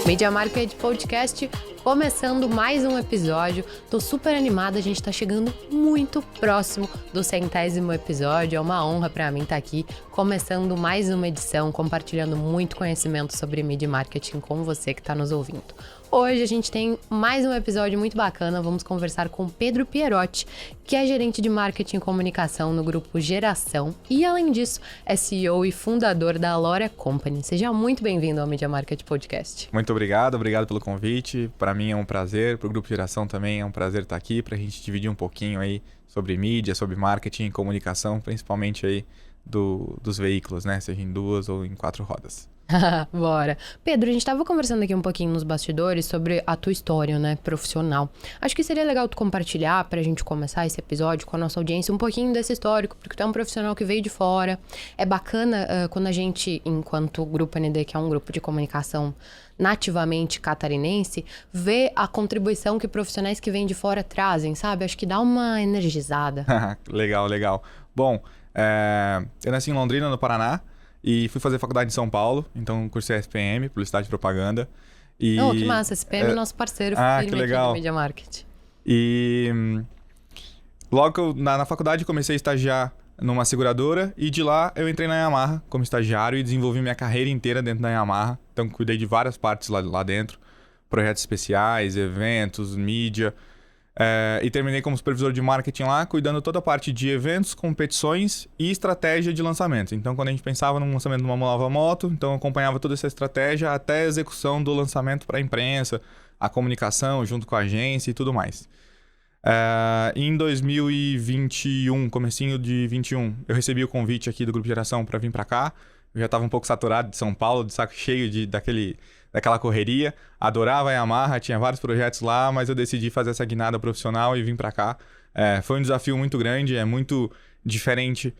Media Market Podcast, começando mais um episódio. Tô super animada, a gente tá chegando muito próximo do 100º episódio. É uma honra pra mim estar aqui, começando mais uma edição, compartilhando muito conhecimento sobre Media Marketing com você que tá nos ouvindo. Hoje a gente tem mais um episódio muito bacana, vamos conversar com Pedro Pierotti, que é gerente de marketing e comunicação no grupo Geração e, além disso, é CEO e fundador da Alora Company. Seja muito bem-vindo ao Media Market Podcast. Muito obrigado pelo convite. Para mim é um prazer, para o Grupo Geração também é um prazer estar aqui para a gente dividir um pouquinho aí sobre mídia, sobre marketing e comunicação, principalmente aí dos veículos, né? Seja em 2 ou em 4 rodas. Bora. Pedro, a gente tava conversando aqui um pouquinho nos bastidores sobre a tua história, né, profissional. Acho que seria legal tu compartilhar pra gente começar esse episódio com a nossa audiência um pouquinho desse histórico, porque tu é um profissional que veio de fora. É bacana quando a gente, enquanto Grupo ND, que é um grupo de comunicação nativamente catarinense, vê a contribuição que profissionais que vêm de fora trazem, sabe? Acho que dá uma energizada. Legal. Bom, eu nasci em Londrina, no Paraná. E fui fazer faculdade em São Paulo, então cursei SPM, Publicidade e Propaganda. Oh, que massa, SPM é nosso parceiro firme que legal. Aqui no Media Market. E logo que eu, na faculdade, comecei a estagiar numa seguradora e de lá eu entrei na Yamaha como estagiário e desenvolvi minha carreira inteira dentro da Yamaha. Então cuidei de várias partes lá dentro, projetos especiais, eventos, mídia. E terminei como supervisor de marketing lá, cuidando toda a parte de eventos, competições e estratégia de lançamento. Então, quando a gente pensava no lançamento de uma nova moto, então eu acompanhava toda essa estratégia até a execução do lançamento para a imprensa, a comunicação junto com a agência e tudo mais. Em 2021, comecinho de 21, eu recebi o convite aqui do Grupo Geração para vir para cá. Eu já estava um pouco saturado de São Paulo, de saco cheio daquela correria. Adorava a Yamaha, tinha vários projetos lá, mas eu decidi fazer essa guinada profissional e vim para cá. Foi um desafio muito grande, é muito diferente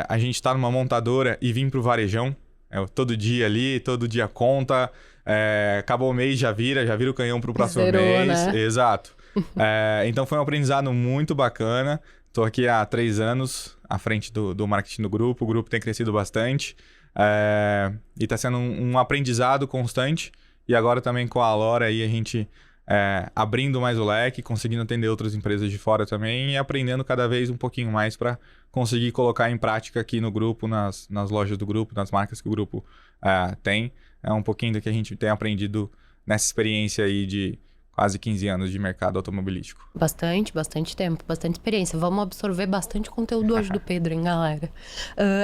a gente estar numa montadora e vir pro varejão. Todo dia ali, todo dia conta. Acabou o mês, já vira o canhão pro próximo mês. Né? Exato. Então foi um aprendizado muito bacana. Estou aqui há 3 anos à frente do marketing do grupo. O grupo tem crescido bastante. E está sendo um aprendizado constante. E agora também com a Alora aí a gente abrindo mais o leque, conseguindo atender outras empresas de fora também e aprendendo cada vez um pouquinho mais para conseguir colocar em prática aqui no grupo, nas lojas do grupo, nas marcas que o grupo tem. É um pouquinho do que a gente tem aprendido nessa experiência aí de quase 15 anos de mercado automobilístico. Bastante tempo, bastante experiência. Vamos absorver bastante conteúdo hoje do Pedro, hein, galera?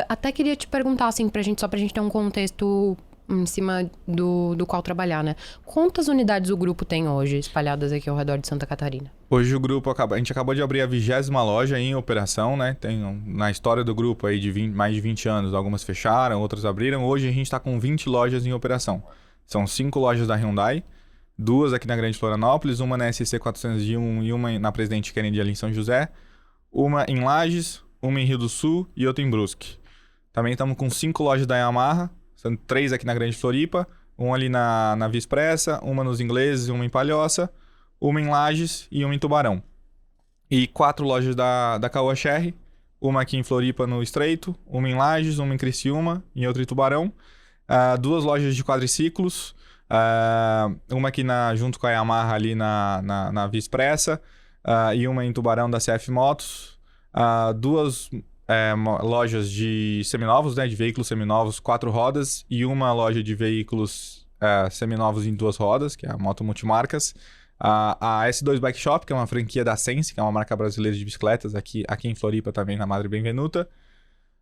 Até queria te perguntar, assim, só pra gente ter um contexto em cima do qual trabalhar, né? Quantas unidades o grupo tem hoje, espalhadas aqui ao redor de Santa Catarina? Hoje o grupo, a gente acabou de abrir a 20ª loja em operação, né? Tem na história do grupo aí de mais de 20 anos, algumas fecharam, outras abriram. Hoje a gente tá com 20 lojas em operação. São 5 lojas da Hyundai, 2 aqui na Grande Florianópolis, uma na SC 401 e uma na Presidente Kennedy ali em São José, uma em Lages, uma em Rio do Sul e outra em Brusque. Também estamos com 5 lojas da Yamaha, são 3 aqui na Grande Floripa, uma ali na Via Expressa, uma nos Ingleses, uma em Palhoça, uma em Lages e uma em Tubarão. E 4 lojas da Caoa Sherry, uma aqui em Floripa no Estreito, uma em Lages, uma em Criciúma e outra em Tubarão. 2 lojas de quadriciclos, uma aqui junto com a Yamaha ali na Via Expressa e uma em Tubarão da CF Motos. 2 lojas de seminovos, né, de veículos seminovos 4 rodas e uma loja de veículos seminovos em 2 rodas, que é a Moto Multimarcas. A S2 Bike Shop, que é uma franquia da Sense, que é uma marca brasileira de bicicletas aqui em Floripa também, na Madre Benvenuta.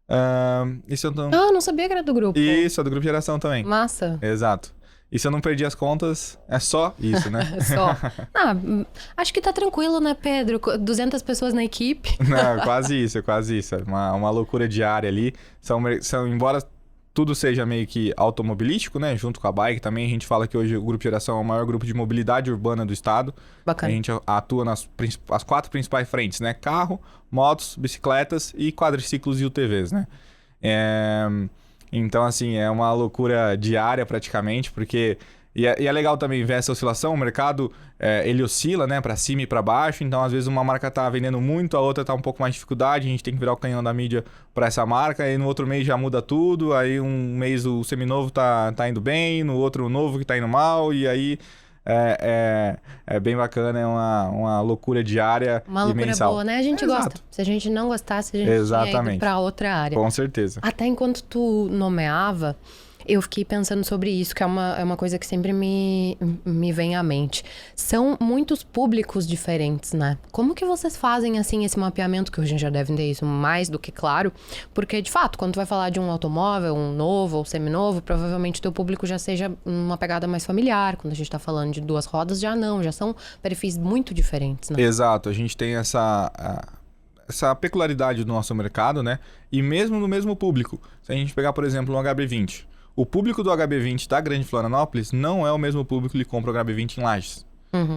Não sabia que era do grupo. Isso, é do Grupo Geração também. Massa. Exato. E se eu não perdi as contas, é só isso, né? Só. Acho que tá tranquilo, né, Pedro? 200 pessoas na equipe. Não, quase isso. É uma loucura diária ali. Embora tudo seja meio que automobilístico, né? Junto com a bike também. A gente fala que hoje o Grupo Geração é o maior grupo de mobilidade urbana do estado. Bacana. A gente atua nas 4 principais frentes, né? Carro, motos, bicicletas e quadriciclos e UTVs, né? Então, assim, é uma loucura diária praticamente, porque E é legal também ver essa oscilação. O mercado, ele oscila, né, para cima e para baixo. Então, às vezes, uma marca tá vendendo muito, a outra tá um pouco mais de dificuldade. A gente tem que virar o canhão da mídia para essa marca. Aí, no outro mês já muda tudo. Aí, um mês o seminovo tá indo bem, no outro o novo que tá indo mal. E aí, é bem bacana. É uma loucura diária Uma e loucura mensal. boa, né? A gente gosta. Se a gente não gostasse, a gente tinha ido pra outra área. Com certeza. Até enquanto tu nomeava, eu fiquei pensando sobre isso, que é uma coisa que sempre me vem à mente. São muitos públicos diferentes, né? Como que vocês fazem, assim, esse mapeamento, que hoje já devem ter isso mais do que claro? Porque, de fato, quando tu vai falar de um automóvel, um novo ou seminovo, provavelmente teu público já seja uma pegada mais familiar. Quando a gente tá falando de 2 rodas, já não. Já são perfis muito diferentes, né? Exato. A gente tem essa peculiaridade do nosso mercado, né? E mesmo no mesmo público. Se a gente pegar, por exemplo, um HB20. O público do HB20 da Grande Florianópolis não é o mesmo público que compra o HB20 em Lages.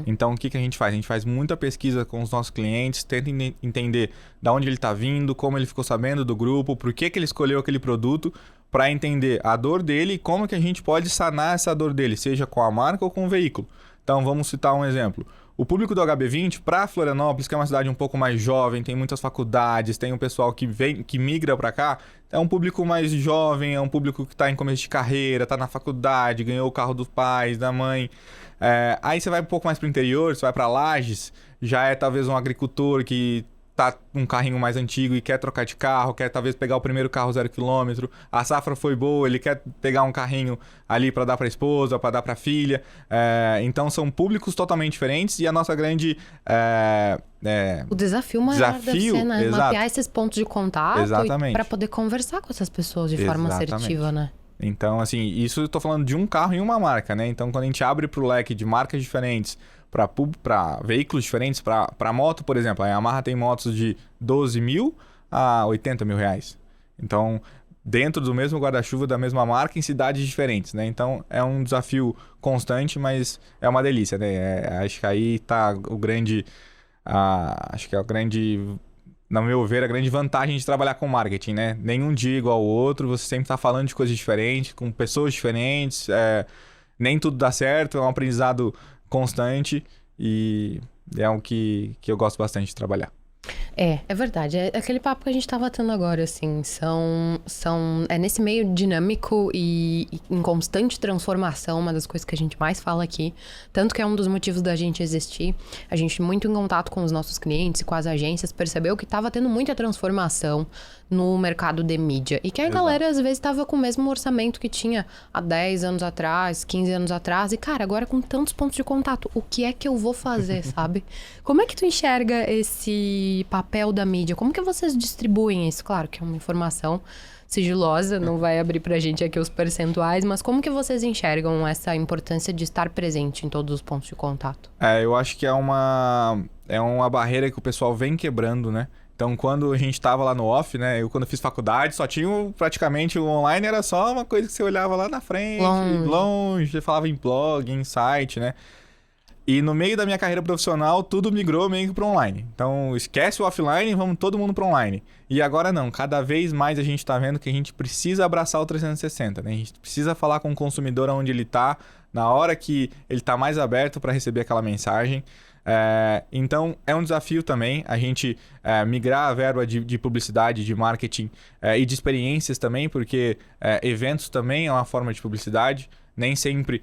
Então, o que a gente faz? A gente faz muita pesquisa com os nossos clientes, tenta entender de onde ele está vindo, como ele ficou sabendo do grupo, por que ele escolheu aquele produto, para entender a dor dele e como que a gente pode sanar essa dor dele, seja com a marca ou com o veículo. Então, vamos citar um exemplo. O público do HB20 para Florianópolis, que é uma cidade um pouco mais jovem, tem muitas faculdades, tem um pessoal que migra para cá, é um público mais jovem, é um público que está em começo de carreira, está na faculdade, ganhou o carro dos pais, da mãe. Aí você vai um pouco mais para o interior, você vai para Lages, já é talvez um agricultor que tá um carrinho mais antigo e quer trocar de carro, quer talvez pegar o primeiro carro 0 km, a safra foi boa, ele quer pegar um carrinho ali para dar para a esposa, para dar para a filha. Então são públicos totalmente diferentes e a nossa grande... O desafio maior deve ser, né? Exato. Mapear esses pontos de contato para poder conversar com essas pessoas de forma assertiva, né? Então, assim, isso eu tô falando de um carro e uma marca, né? Então, quando a gente abre pro leque de marcas diferentes, para veículos diferentes, para moto, por exemplo, a Yamaha tem motos de 12 mil a 80 mil reais. Então, dentro do mesmo guarda-chuva da mesma marca em cidades diferentes, né? Então, é um desafio constante, mas é uma delícia, né? Acho que aí tá o grande... acho que é o grande... No meu ver, a grande vantagem de trabalhar com marketing, né? Nenhum dia igual ao outro, você sempre está falando de coisas diferentes, com pessoas diferentes, nem tudo dá certo, é um aprendizado constante e é um que eu gosto bastante de trabalhar. É verdade. É aquele papo que a gente tava tendo agora, assim. É nesse meio dinâmico e em constante transformação, uma das coisas que a gente mais fala aqui. Tanto que é um dos motivos da gente existir. A gente, muito em contato com os nossos clientes e com as agências, percebeu que tava tendo muita transformação no mercado de mídia. E que a galera, às vezes, tava com o mesmo orçamento que tinha há 10 anos atrás, 15 anos atrás. E, cara, agora com tantos pontos de contato, o que é que eu vou fazer, sabe? Como é que tu enxerga esse papel da mídia? Como que vocês distribuem isso? Claro que é uma informação sigilosa, não vai abrir pra gente aqui os percentuais, mas como que vocês enxergam essa importância de estar presente em todos os pontos de contato? Eu acho que é uma barreira que o pessoal vem quebrando, né? Então, quando a gente tava lá no off, né? Eu, quando fiz faculdade, só tinha praticamente o online, era só uma coisa que você olhava lá na frente, longe, você falava em blog, em site, né? E no meio da minha carreira profissional, tudo migrou meio que para online. Então, esquece o offline, vamos todo mundo para online. E agora não, cada vez mais a gente está vendo que a gente precisa abraçar o 360, né? A gente precisa falar com o consumidor onde ele está, na hora que ele está mais aberto para receber aquela mensagem. Então, é um desafio também a gente migrar a verba de publicidade, de marketing e de experiências também, porque eventos também é uma forma de publicidade. Nem sempre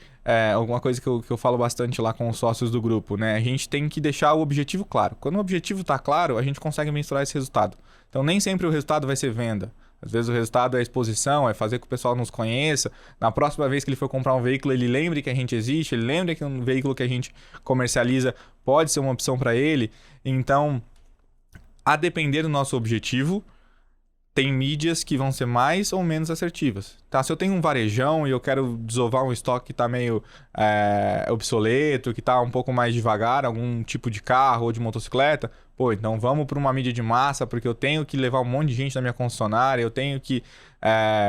alguma coisa que eu falo bastante lá com os sócios do grupo, né? A gente tem que deixar o objetivo claro. Quando o objetivo está claro, a gente consegue mensurar esse resultado. Então, nem sempre o resultado vai ser venda. Às vezes o resultado é exposição, é fazer com que o pessoal nos conheça. Na próxima vez que ele for comprar um veículo, ele lembre que a gente existe, ele lembre que um veículo que a gente comercializa pode ser uma opção para ele. Então, a depender do nosso objetivo, tem mídias que vão ser mais ou menos assertivas. Tá? Se eu tenho um varejão e eu quero desovar um estoque que está meio obsoleto, que está um pouco mais devagar, algum tipo de carro ou de motocicleta, então vamos para uma mídia de massa, porque eu tenho que levar um monte de gente na minha concessionária, eu tenho que...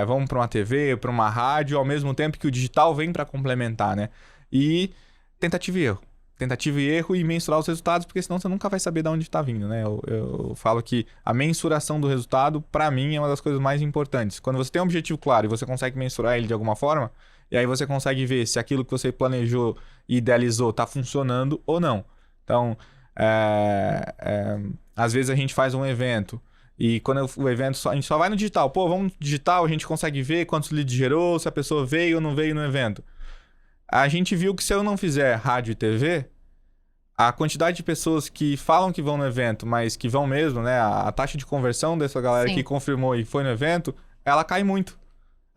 vamos para uma TV, para uma rádio, ao mesmo tempo que o digital vem para complementar, né? E tentativa e erro. Tentativa e erro e mensurar os resultados, porque senão você nunca vai saber de onde está vindo, né? Eu falo que a mensuração do resultado, para mim, é uma das coisas mais importantes. Quando você tem um objetivo claro e você consegue mensurar ele de alguma forma, E aí você consegue ver se aquilo que você planejou e idealizou tá funcionando ou não. Então, às vezes a gente faz um evento e quando o evento, a gente só vai no digital. Pô, vamos no digital, a gente consegue ver quantos leads gerou, se a pessoa veio ou não veio no evento. A gente viu que se eu não fizer rádio e TV, a quantidade de pessoas que falam que vão no evento, mas que vão mesmo, né? A taxa de conversão dessa galera que confirmou e foi no evento, ela cai muito.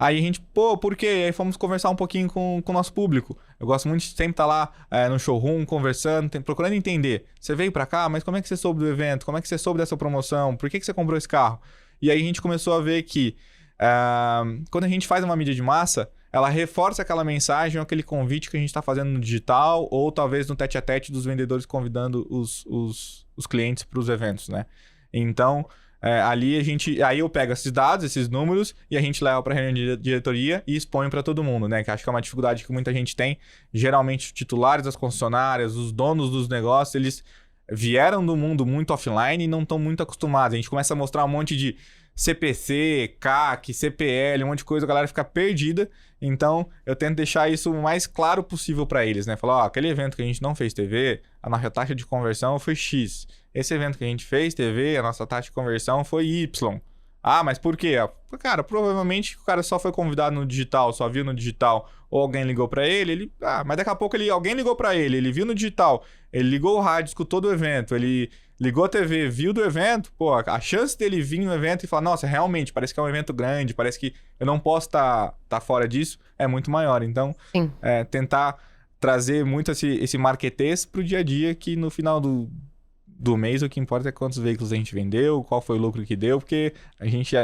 Aí a gente, pô, por quê? Aí fomos conversar um pouquinho com o nosso público. Eu gosto muito de sempre estar lá no showroom, conversando, procurando entender. Você veio pra cá, mas como é que você soube do evento? Como é que você soube dessa promoção? Por que você comprou esse carro? E aí a gente começou a ver que quando a gente faz uma mídia de massa, ela reforça aquela mensagem ou aquele convite que a gente está fazendo no digital ou talvez no tete-a-tete dos vendedores convidando os clientes para os eventos, né? Então, ali aí eu pego esses dados, esses números e a gente leva para a reunião de diretoria e expõe para todo mundo, né? Que acho que é uma dificuldade que muita gente tem. Geralmente, os titulares das concessionárias, os donos dos negócios, eles vieram do mundo muito offline e não estão muito acostumados. A gente começa a mostrar um monte de CPC, CAC, CPL, um monte de coisa, a galera fica perdida. Então, eu tento deixar isso o mais claro possível para eles, né? Falar, aquele evento que a gente não fez TV, a nossa taxa de conversão foi X. Esse evento que a gente fez TV, a nossa taxa de conversão foi Y. Ah, mas por quê? Cara, provavelmente o cara só foi convidado no digital, só viu no digital, ou alguém ligou para ele, mas daqui a pouco alguém ligou para ele viu no digital, ele ligou o rádio, escutou do evento, ele ligou a TV, viu do evento, pô, a chance dele vir no evento e falar, nossa, realmente, parece que é um evento grande, parece que eu não posso estar fora disso, é muito maior. Então, tentar trazer muito esse marketês pro dia a dia, que no final do mês o que importa é quantos veículos a gente vendeu, qual foi o lucro que deu, porque a gente,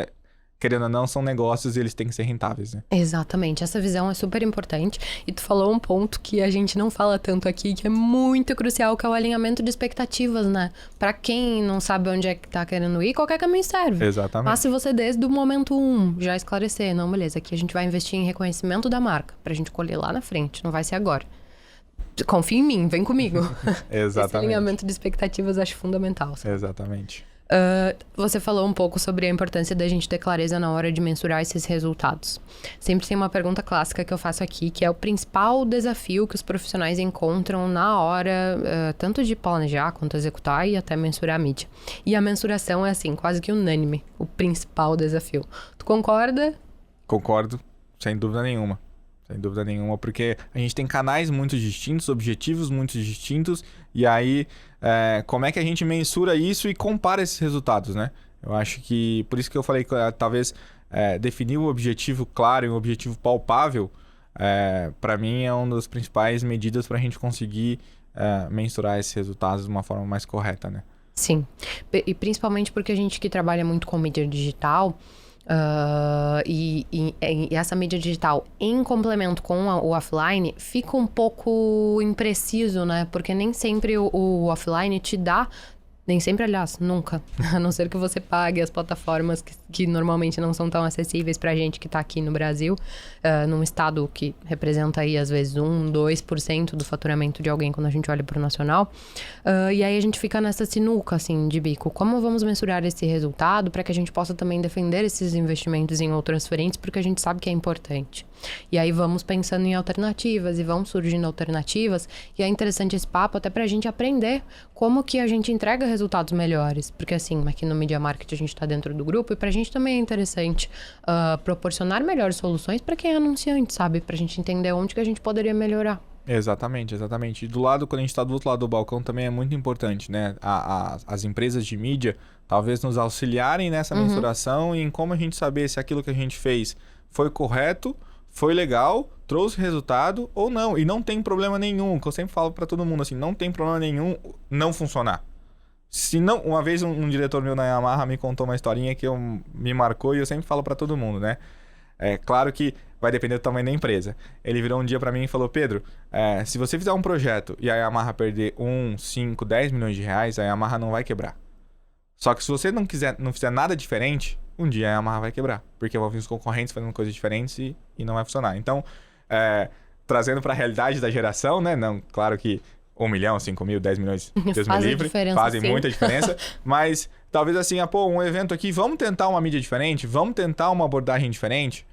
querendo ou não, são negócios e eles têm que ser rentáveis, né? Exatamente, essa visão é super importante. E tu falou um ponto que a gente não fala tanto aqui, que é muito crucial, que é o alinhamento de expectativas, né? Pra quem não sabe onde é que tá querendo ir, qualquer caminho serve. Exatamente. Mas se você desde o momento 1 já esclarecer, não, beleza, aqui a gente vai investir em reconhecimento da marca, pra gente colher lá na frente, não vai ser agora. Confia em mim, vem comigo. Exatamente. Esse alinhamento de expectativas eu acho fundamental. Sabe? Exatamente. Você falou um pouco sobre a importância da gente ter clareza na hora de mensurar esses resultados. Sempre tem uma pergunta clássica que eu faço aqui, que é o principal desafio que os profissionais encontram na hora, tanto de planejar quanto executar e até mensurar a mídia. E a mensuração é assim, quase que unânime, o principal desafio. Tu concorda? Concordo, sem dúvida nenhuma. Sem dúvida nenhuma, porque a gente tem canais muito distintos, objetivos muito distintos, e aí como é que a gente mensura isso e compara esses resultados, né? Eu acho que, por isso que eu falei que talvez definir um objetivo claro e um objetivo palpável, para mim é uma das principais medidas para a gente conseguir mensurar esses resultados de uma forma mais correta, né? Sim, e principalmente porque a gente que trabalha muito com mídia digital... E essa mídia digital em complemento com o offline fica um pouco impreciso, né? Porque nem sempre o offline te dá, nem sempre, aliás, nunca, a não ser que você pague as plataformas que normalmente não são tão acessíveis pra gente que tá aqui no Brasil, num estado que representa aí às vezes 2% do faturamento de alguém quando a gente olha pro nacional, e aí a gente fica nessa sinuca assim de bico, como vamos mensurar esse resultado para que a gente possa também defender esses investimentos em outras frentes, porque a gente sabe que é importante. E aí vamos pensando em alternativas e vão surgindo alternativas, e é interessante esse papo até pra gente aprender como que a gente entrega resultados melhores, porque assim, aqui no Media Market a gente tá dentro do grupo e pra gente também é interessante proporcionar melhores soluções pra quem é anunciante, sabe? Pra gente entender onde que a gente poderia melhorar. Exatamente, exatamente. E do lado, quando a gente está do outro lado do balcão, também é muito importante, né? As empresas de mídia talvez nos auxiliarem nessa mensuração e em como a gente saber se aquilo que a gente fez foi correto, foi legal, trouxe resultado ou não. E não tem problema nenhum, que eu sempre falo para todo mundo assim, não tem problema nenhum não funcionar. Se não, uma vez um diretor meu na Yamaha me contou uma historinha que me marcou e eu sempre falo para todo mundo, né? É claro que vai depender do tamanho da empresa. Ele virou um dia para mim e falou, Pedro, se você fizer um projeto e a Yamaha perder 1, 5, 10 milhões de reais, a Yamaha não vai quebrar. Só que se você não fizer nada diferente, um dia a Yamaha vai quebrar. Porque vão vir os concorrentes fazendo coisas diferentes e não vai funcionar. Então, trazendo para a realidade da geração, né? Não, claro que 1 milhão, 5 mil, 10 milhões, Deus me livre, fazem muita diferença. Mas talvez assim, um evento aqui, vamos tentar uma mídia diferente, vamos tentar uma abordagem diferente.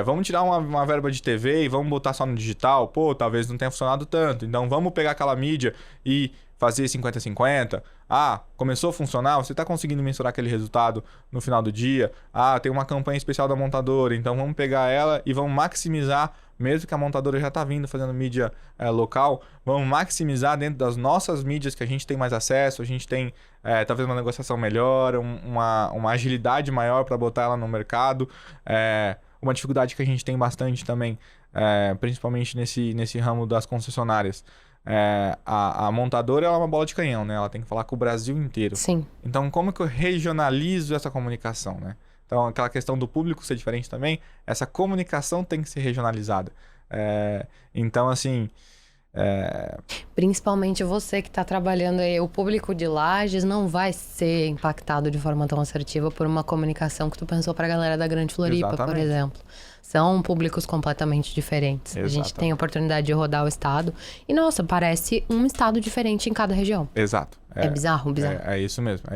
Vamos tirar uma verba de TV e vamos botar só no digital? Pô, talvez não tenha funcionado tanto. Então vamos pegar aquela mídia e fazer 50-50. Ah, começou a funcionar? Você está conseguindo mensurar aquele resultado no final do dia? Ah, tem uma campanha especial da montadora, então vamos pegar ela e vamos maximizar, mesmo que a montadora já está vindo fazendo mídia local, vamos maximizar dentro das nossas mídias que a gente tem mais acesso, a gente tem talvez uma negociação melhor, uma agilidade maior para botar ela no mercado. Uma dificuldade que a gente tem bastante também, principalmente nesse ramo das concessionárias. A montadora ela é uma bola de canhão, né? Ela tem que falar com o Brasil inteiro. Sim. Então, como que eu regionalizo essa comunicação, né? Então, aquela questão do público ser diferente também, essa comunicação tem que ser regionalizada. Então, assim... Principalmente você que está trabalhando aí, o público de Lages não vai ser impactado de forma tão assertiva por uma comunicação que tu pensou para a galera da Grande Floripa, Exatamente. por exemplo. São públicos completamente diferentes. Exatamente. A gente tem a oportunidade de rodar o estado e, nossa, parece um estado diferente em cada região. Exato. É bizarro. É isso mesmo.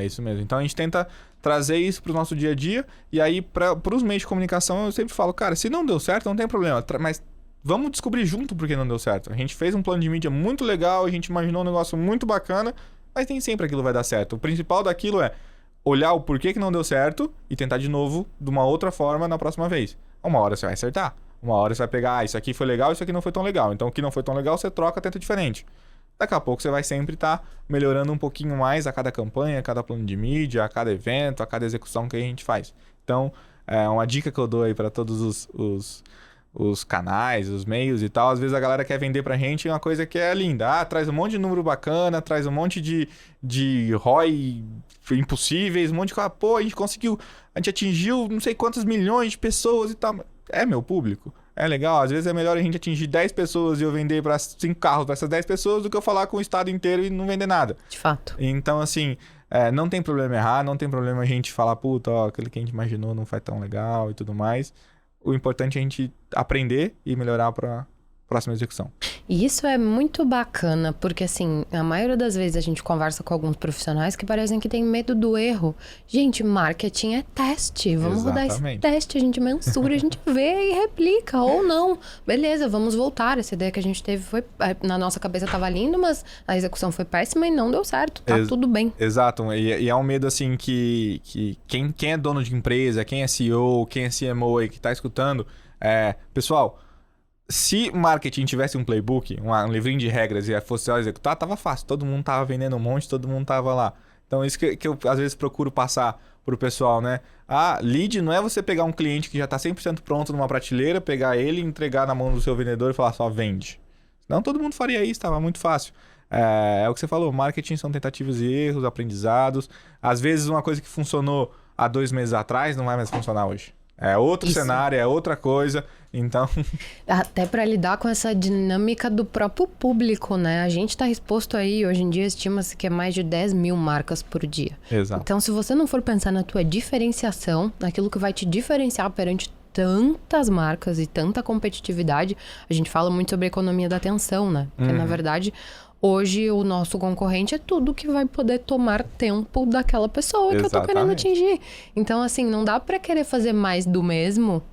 Então, a gente tenta trazer isso para o nosso dia a dia e aí, para os meios de comunicação, eu sempre falo, cara, se não deu certo, não tem problema, mas... Vamos descobrir junto por que não deu certo. A gente fez um plano de mídia muito legal, a gente imaginou um negócio muito bacana, mas nem sempre aquilo vai dar certo. O principal daquilo é olhar o porquê que não deu certo e tentar de novo de uma outra forma na próxima vez. Uma hora você vai acertar. Uma hora você vai pegar, isso aqui foi legal, isso aqui não foi tão legal. Então o que não foi tão legal você troca, tenta diferente. Daqui a pouco você vai sempre estar melhorando um pouquinho mais a cada campanha, a cada plano de mídia, a cada evento, a cada execução que a gente faz. Então, uma dica que eu dou aí para todos os canais, os meios e tal, às vezes a galera quer vender pra gente uma coisa que é linda. Traz um monte de número bacana, traz um monte de ROI impossíveis, um monte de coisa. Pô, a gente atingiu não sei quantos milhões de pessoas e tal. É meu público. É legal, às vezes é melhor a gente atingir 10 pessoas e eu vender para 5 carros para essas 10 pessoas do que eu falar com o estado inteiro e não vender nada. De fato. Então, assim, não tem problema errar, não tem problema a gente falar, puta, ó, aquele que a gente imaginou não foi tão legal e tudo mais. O importante é a gente aprender e melhorar para a próxima execução. E isso é muito bacana, porque assim, a maioria das vezes a gente conversa com alguns profissionais que parecem que tem medo do erro. Gente, marketing é teste. Vamos rodar esse teste, a gente mensura, a gente vê e replica, ou não. Beleza, vamos voltar. Essa ideia que a gente teve foi, na nossa cabeça estava lindo, mas a execução foi péssima e não deu certo. Tá tudo bem. Exato, e é um medo assim que quem é dono de empresa, quem é CEO, quem é CMO aí que tá escutando, pessoal... Se marketing tivesse um playbook, um livrinho de regras e fosse só executar, tava fácil. Todo mundo tava vendendo um monte, todo mundo tava lá. Então, isso que eu às vezes procuro passar pro pessoal, né? Lead não é você pegar um cliente que já tá 100% pronto numa prateleira, pegar ele, entregar na mão do seu vendedor e falar só vende. Senão todo mundo faria isso, tava muito fácil. É o que você falou, marketing são tentativas e erros, aprendizados. Às vezes uma coisa que funcionou há 2 meses atrás não vai mais funcionar hoje. É outro cenário, é outra coisa, então... Até para lidar com essa dinâmica do próprio público, né? A gente tá exposto aí, hoje em dia estima-se que é mais de 10 mil marcas por dia. Exato. Então, se você não for pensar na tua diferenciação, naquilo que vai te diferenciar perante tantas marcas e tanta competitividade, a gente fala muito sobre a economia da atenção, né? Porque, na verdade... Hoje, o nosso concorrente é tudo que vai poder tomar tempo daquela pessoa que eu tô querendo atingir. Então, assim, não dá pra querer fazer mais do mesmo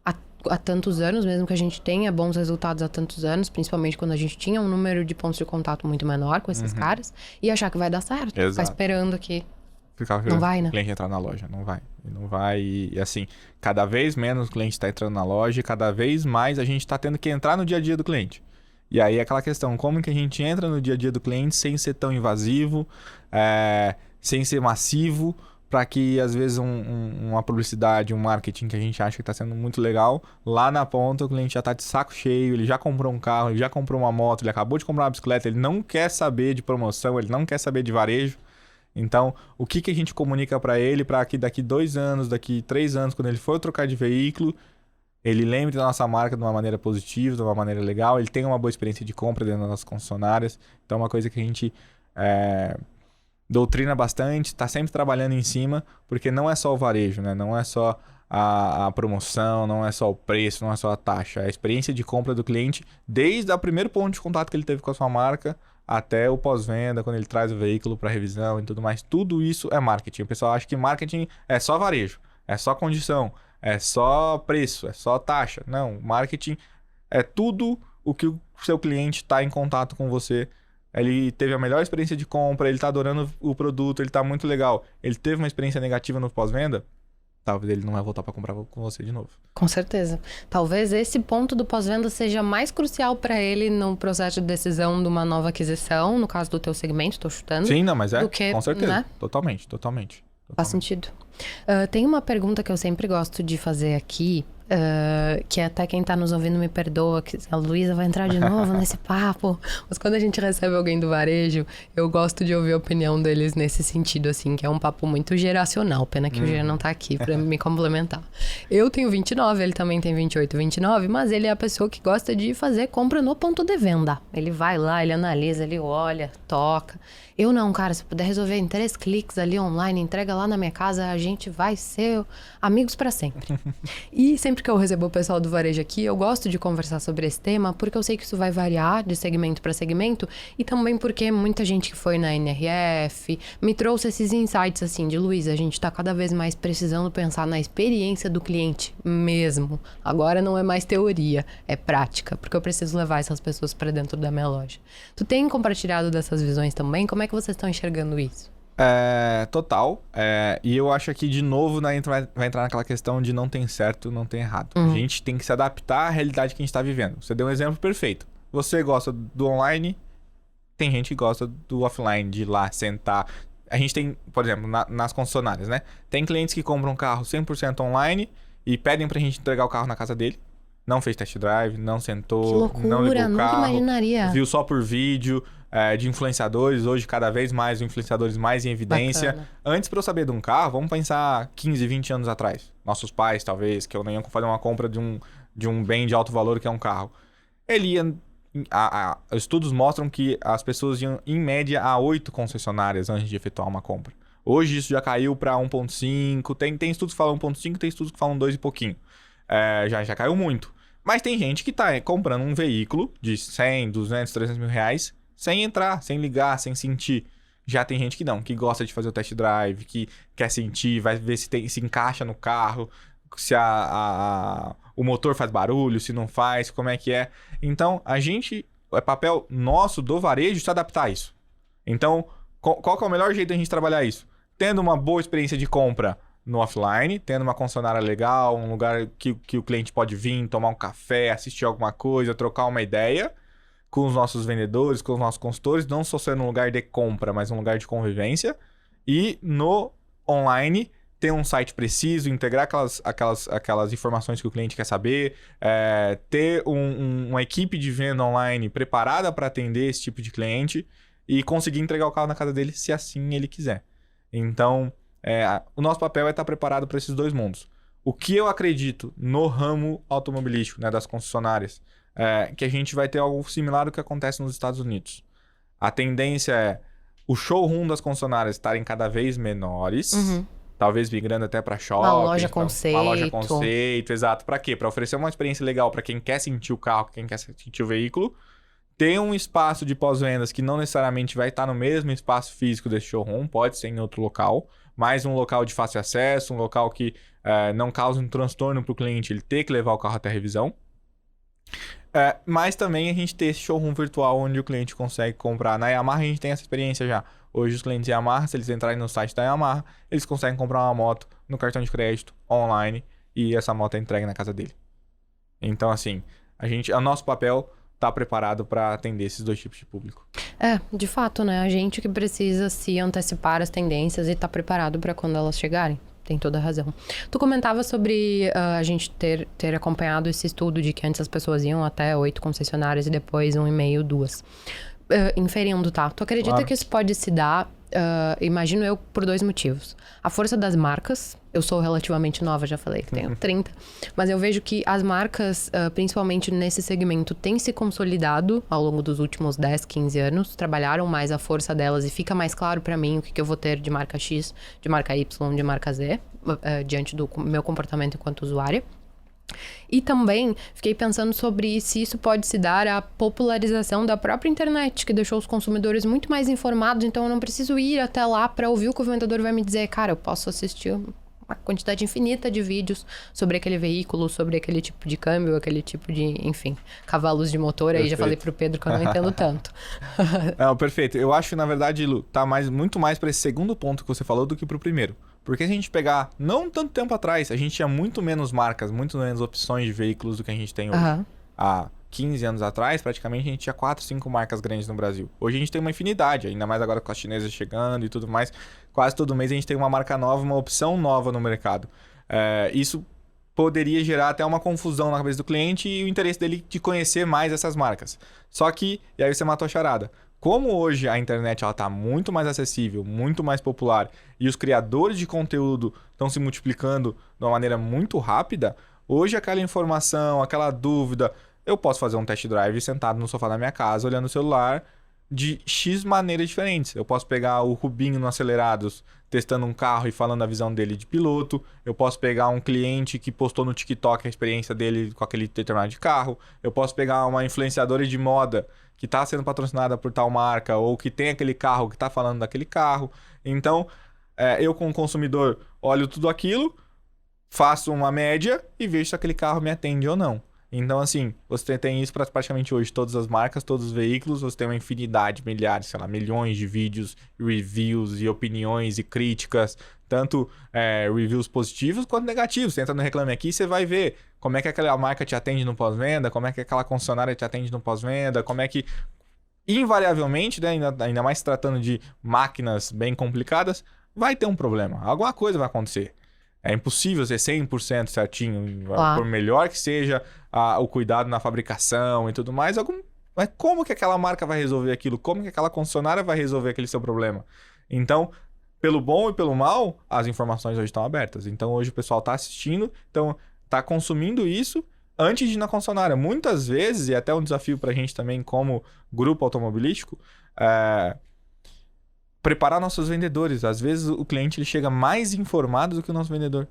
há tantos anos, mesmo que a gente tenha bons resultados há tantos anos, principalmente quando a gente tinha um número de pontos de contato muito menor com esses caras, e achar que vai dar certo. Exato. Ficar esperando que... Não vai, né? O cliente entrar na loja, não vai. E assim, cada vez menos o cliente tá entrando na loja e cada vez mais a gente tá tendo que entrar no dia a dia do cliente. E aí aquela questão, como que a gente entra no dia a dia do cliente sem ser tão invasivo, sem ser massivo, para que às vezes uma publicidade, um marketing que a gente acha que está sendo muito legal, lá na ponta o cliente já está de saco cheio, ele já comprou um carro, ele já comprou uma moto, ele acabou de comprar uma bicicleta, ele não quer saber de promoção, ele não quer saber de varejo. Então, o que a gente comunica para ele para que daqui 2 anos, daqui 3 anos, quando ele for trocar de veículo, ele lembre da nossa marca de uma maneira positiva, de uma maneira legal, ele tenha uma boa experiência de compra dentro das nossas concessionárias. Então, é uma coisa que a gente doutrina bastante, está sempre trabalhando em cima, porque não é só o varejo, né? Não é só a promoção, não é só o preço, não é só a taxa. É a experiência de compra do cliente, desde o primeiro ponto de contato que ele teve com a sua marca, até o pós-venda, quando ele traz o veículo para revisão e tudo mais. Tudo isso é marketing. O pessoal acha que marketing é só varejo, é só condição, é só preço, é só taxa. Não, marketing é tudo o que o seu cliente está em contato com você. Ele teve a melhor experiência de compra, ele está adorando o produto, ele está muito legal. Ele teve uma experiência negativa no pós-venda, talvez ele não vai voltar para comprar com você de novo. Com certeza. Talvez esse ponto do pós-venda seja mais crucial para ele no processo de decisão de uma nova aquisição, no caso do teu segmento, tô chutando. Sim, não, mas do que, com certeza. Né? Totalmente. Faz sentido. Tem uma pergunta que eu sempre gosto de fazer aqui, que até quem tá nos ouvindo me perdoa, que a Luísa vai entrar de novo nesse papo, mas quando a gente recebe alguém do varejo, eu gosto de ouvir a opinião deles nesse sentido, assim, que é um papo muito geracional, pena que o Jean não tá aqui pra me complementar. Eu tenho 29, ele também tem 28, 29, mas ele é a pessoa que gosta de fazer compra no ponto de venda. Ele vai lá, ele analisa, ele olha, toca. Eu não, cara, se puder resolver em 3 cliques ali online, entrega lá na minha casa, a gente vai ser amigos pra sempre. E sempre que eu recebo o pessoal do varejo aqui, eu gosto de conversar sobre esse tema, porque eu sei que isso vai variar de segmento para segmento, e também porque muita gente que foi na NRF me trouxe esses insights assim, de Luísa, a gente tá cada vez mais precisando pensar na experiência do cliente mesmo. Agora não é mais teoria, é prática, porque eu preciso levar essas pessoas para dentro da minha loja. Tu tem compartilhado dessas visões também? Como é que vocês estão enxergando isso? Total. E eu acho que, de novo, vai entrar naquela questão de não tem certo, não tem errado. A gente tem que se adaptar à realidade que a gente está vivendo. Você deu um exemplo perfeito. Você gosta do online, tem gente que gosta do offline, de ir lá, sentar. A gente tem, por exemplo, nas concessionárias, né? Tem clientes que compram um carro 100% online e pedem pra gente entregar o carro na casa dele. Não fez test drive, não sentou, que loucura, não ligou o carro, nunca imaginaria. Viu só por vídeo. De influenciadores, hoje cada vez mais influenciadores mais em evidência. Bacana. Antes, para eu saber de um carro, vamos pensar 15, 20 anos atrás. Nossos pais, talvez, que eu nem ia fazer uma compra de um bem de alto valor que é um carro. Ele ia... estudos mostram que as pessoas iam, em média, a 8 concessionárias antes de efetuar uma compra. Hoje isso já caiu para 1.5. Tem estudos que falam 1.5, tem estudos que falam 2 e pouquinho. Já caiu muito. Mas tem gente que tá comprando um veículo de 100, 200, 300 mil reais sem entrar, sem ligar, sem sentir. Já tem gente que não, que gosta de fazer o test drive, que quer sentir, vai ver se encaixa no carro, se o motor faz barulho, se não faz, como é que é. Então, é papel nosso do varejo se adaptar a isso. Então, qual que é o melhor jeito de a gente trabalhar isso? Tendo uma boa experiência de compra no offline, tendo uma concessionária legal, um lugar que o cliente pode vir, tomar um café, assistir alguma coisa, trocar uma ideia com os nossos vendedores, com os nossos consultores, não só sendo um lugar de compra, mas um lugar de convivência. E no online, ter um site preciso, integrar aquelas informações que o cliente quer saber, ter uma equipe de venda online preparada para atender esse tipo de cliente e conseguir entregar o carro na casa dele, se assim ele quiser. Então, o nosso papel é estar preparado para esses dois mundos. O que eu acredito no ramo automobilístico, né, das concessionárias, que a gente vai ter algo similar ao que acontece nos Estados Unidos. A tendência é o showroom das concessionárias estarem cada vez menores, talvez migrando até para shopping. Uma loja conceito. Uma loja conceito, exato. Para quê? Para oferecer uma experiência legal para quem quer sentir o carro, quem quer sentir o veículo. Ter um espaço de pós-vendas que não necessariamente vai estar no mesmo espaço físico desse showroom, pode ser em outro local, mas um local de fácil acesso, um local que não cause um transtorno para o cliente ele ter que levar o carro até a revisão. Mas também a gente ter esse showroom virtual onde o cliente consegue comprar. Na Yamaha a gente tem essa experiência já. Hoje os clientes Yamaha, se eles entrarem no site da Yamaha, eles conseguem comprar uma moto no cartão de crédito online e essa moto é entregue na casa dele. Então assim, o nosso papel tá preparado para atender esses dois tipos de público. De fato, né? A gente que precisa se antecipar às tendências e tá preparado para quando elas chegarem. Tem toda a razão. Tu comentava sobre a gente ter acompanhado esse estudo de que antes as pessoas iam até 8 concessionárias e depois 1,5, 2. Inferindo, tá? Tu acredita Claro. que isso pode se dar, imagino eu, por 2 motivos. A força das marcas. Eu sou relativamente nova, já falei que tenho 30. Mas eu vejo que as marcas, principalmente nesse segmento, têm se consolidado ao longo dos últimos 10, 15 anos. Trabalharam mais a força delas e fica mais claro pra mim o que eu vou ter de marca X, de marca Y, de marca Z, diante do meu comportamento enquanto usuária. E também fiquei pensando sobre se isso pode se dar à popularização da própria internet, que deixou os consumidores muito mais informados, então eu não preciso ir até lá para ouvir o que o vendedor vai me dizer. Cara, eu posso assistir uma quantidade infinita de vídeos sobre aquele veículo, sobre aquele tipo de câmbio, aquele tipo de, enfim, cavalos de motor. Perfeito. Aí já falei pro Pedro que eu não entendo tanto. Não, perfeito. Eu acho que, na verdade, Lu, tá muito mais para esse segundo ponto que você falou do que pro primeiro. Porque se a gente pegar, não tanto tempo atrás, a gente tinha muito menos marcas, muito menos opções de veículos do que a gente tem hoje. Há 15 anos atrás, praticamente, a gente tinha 4, 5 marcas grandes no Brasil. Hoje a gente tem uma infinidade, ainda mais agora com as chinesas chegando e tudo mais. Quase todo mês a gente tem uma marca nova, uma opção nova no mercado. Isso poderia gerar até uma confusão na cabeça do cliente e o interesse dele de conhecer mais essas marcas. Só que, e aí você matou a charada. Como hoje a internet está muito mais acessível, muito mais popular e os criadores de conteúdo estão se multiplicando de uma maneira muito rápida, hoje aquela informação, aquela dúvida, eu posso fazer um test drive sentado no sofá da minha casa, olhando o celular, de X maneiras diferentes. Eu posso pegar o Rubinho no Acelerados, testando um carro e falando a visão dele de piloto. Eu posso pegar um cliente que postou no TikTok a experiência dele com aquele determinado de carro. Eu posso pegar uma influenciadora de moda que está sendo patrocinada por tal marca ou que tem aquele carro que está falando daquele carro. Então, eu como consumidor olho tudo aquilo, faço uma média e vejo se aquele carro me atende ou não. Então, assim, você tem isso para praticamente hoje todas as marcas, todos os veículos, você tem uma infinidade, milhares, sei lá, milhões de vídeos, reviews e opiniões e críticas, tanto reviews positivos quanto negativos. Você entra no Reclame Aqui, você vai ver como é que aquela marca te atende no pós-venda, como é que aquela concessionária te atende no pós-venda, como é que, invariavelmente, né, ainda mais se tratando de máquinas bem complicadas, vai ter um problema, alguma coisa vai acontecer. É impossível ser 100% certinho, por melhor que seja o cuidado na fabricação e tudo mais. Mas como que aquela marca vai resolver aquilo? Como que aquela concessionária vai resolver aquele seu problema? Então, pelo bom e pelo mal, as informações hoje estão abertas. Então, hoje o pessoal está assistindo, então está consumindo isso antes de ir na concessionária. Muitas vezes, e até um desafio para a gente também como grupo automobilístico, preparar nossos vendedores. Às vezes o cliente ele chega mais informado do que o nosso vendedor.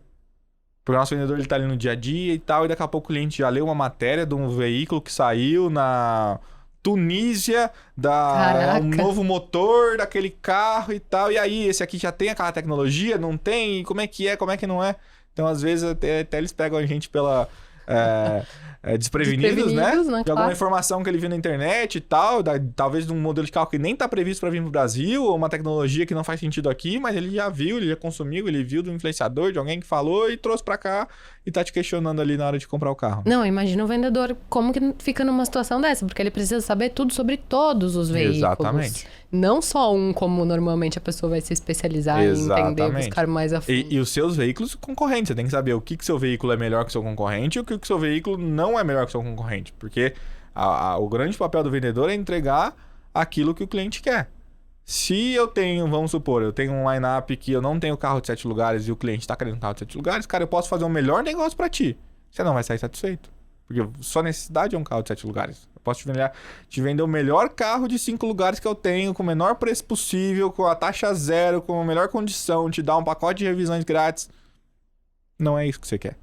Porque o nosso vendedor ele tá ali no dia a dia e tal, e daqui a pouco o cliente já leu uma matéria de um veículo que saiu na Tunísia, um novo motor daquele carro e tal. E aí, esse aqui já tem aquela tecnologia? Não tem? Como é que não é? Então, às vezes, até eles pegam a gente pela... desprevenidos, né? De alguma informação que ele viu na internet e tal, talvez de um modelo de carro que nem tá previsto para vir pro Brasil, ou uma tecnologia que não faz sentido aqui, mas ele já viu, ele já consumiu, ele viu do influenciador, de alguém que falou e trouxe para cá e tá te questionando ali na hora de comprar o carro. Não, imagina o vendedor como que fica numa situação dessa, porque ele precisa saber tudo sobre todos os veículos. Exatamente. Não só um, como normalmente a pessoa vai se especializar em entender, buscar mais a fundo. E os seus veículos concorrentes, você tem que saber o que seu veículo é melhor que o seu concorrente e o que o seu veículo não é melhor que o seu concorrente. Porque o grande papel do vendedor é entregar aquilo que o cliente quer. Se eu tenho, vamos supor, eu tenho um line-up que eu não tenho carro de 7 lugares e o cliente está querendo um carro de 7 lugares, cara, eu posso fazer o melhor negócio para ti. Você não vai sair satisfeito. Porque sua necessidade é um carro de 7 lugares. Eu posso te vender o melhor carro de 5 lugares que eu tenho, com o menor preço possível, com a taxa zero, com a melhor condição, te dar um pacote de revisões grátis. Não é isso que você quer.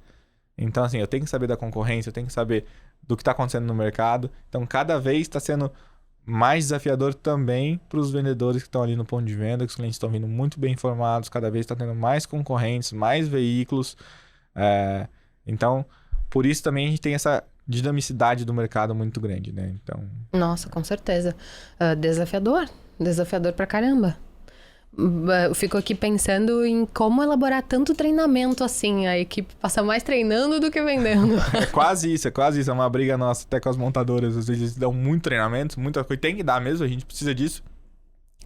Então, assim, eu tenho que saber da concorrência, eu tenho que saber do que está acontecendo no mercado. Então, cada vez está sendo mais desafiador também para os vendedores que estão ali no ponto de venda, que os clientes estão vindo muito bem informados, cada vez está tendo mais concorrentes, mais veículos. Então, por isso também a gente tem essa dinamicidade do mercado muito grande, né? Então... Nossa, com certeza. Desafiador pra caramba. Eu fico aqui pensando em como elaborar tanto treinamento assim. A equipe passa mais treinando do que vendendo. É quase isso. É uma briga nossa até com as montadoras. Às vezes eles dão muito treinamento, muita coisa. Tem que dar mesmo, a gente precisa disso.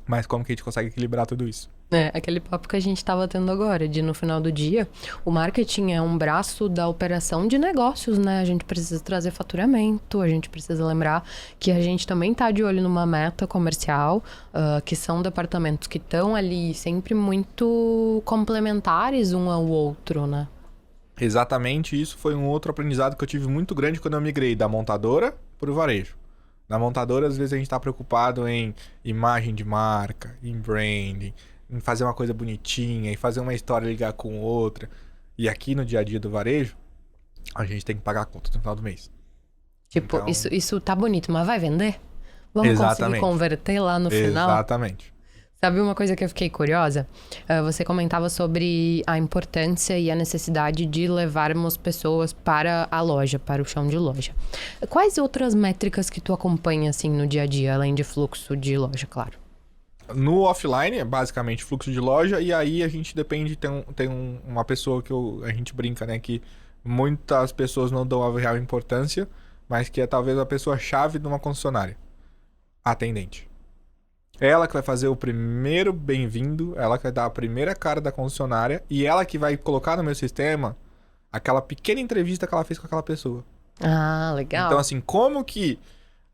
Mas como que a gente consegue equilibrar tudo isso? Aquele papo que a gente estava tendo agora, de no final do dia, o marketing é um braço da operação de negócios, né? A gente precisa trazer faturamento, a gente precisa lembrar que a gente também tá de olho numa meta comercial, que são departamentos que estão ali sempre muito complementares um ao outro, né? Exatamente, isso foi um outro aprendizado que eu tive muito grande quando eu migrei da montadora para o varejo. Na montadora, às vezes, a gente está preocupado em imagem de marca, em branding, em fazer uma coisa bonitinha, em fazer uma história ligar com outra. E aqui no dia a dia do varejo, a gente tem que pagar a conta no final do mês. Tipo, então... isso tá bonito, mas vai vender? Vamos conseguir converter lá no final? Exatamente. Sabe uma coisa que eu fiquei curiosa? Você comentava sobre a importância e a necessidade de levarmos pessoas para a loja, para o chão de loja. Quais outras métricas que tu acompanha, assim, no dia a dia, além de fluxo de loja, claro? No offline, é basicamente fluxo de loja, e aí a gente depende, uma pessoa que a gente brinca, né, que muitas pessoas não dão a real importância, mas que é talvez a pessoa-chave de uma concessionária. A atendente. Ela que vai fazer o primeiro bem-vindo, ela que vai dar a primeira cara da concessionária e ela que vai colocar no meu sistema aquela pequena entrevista que ela fez com aquela pessoa. Ah, legal. Então, assim, como que...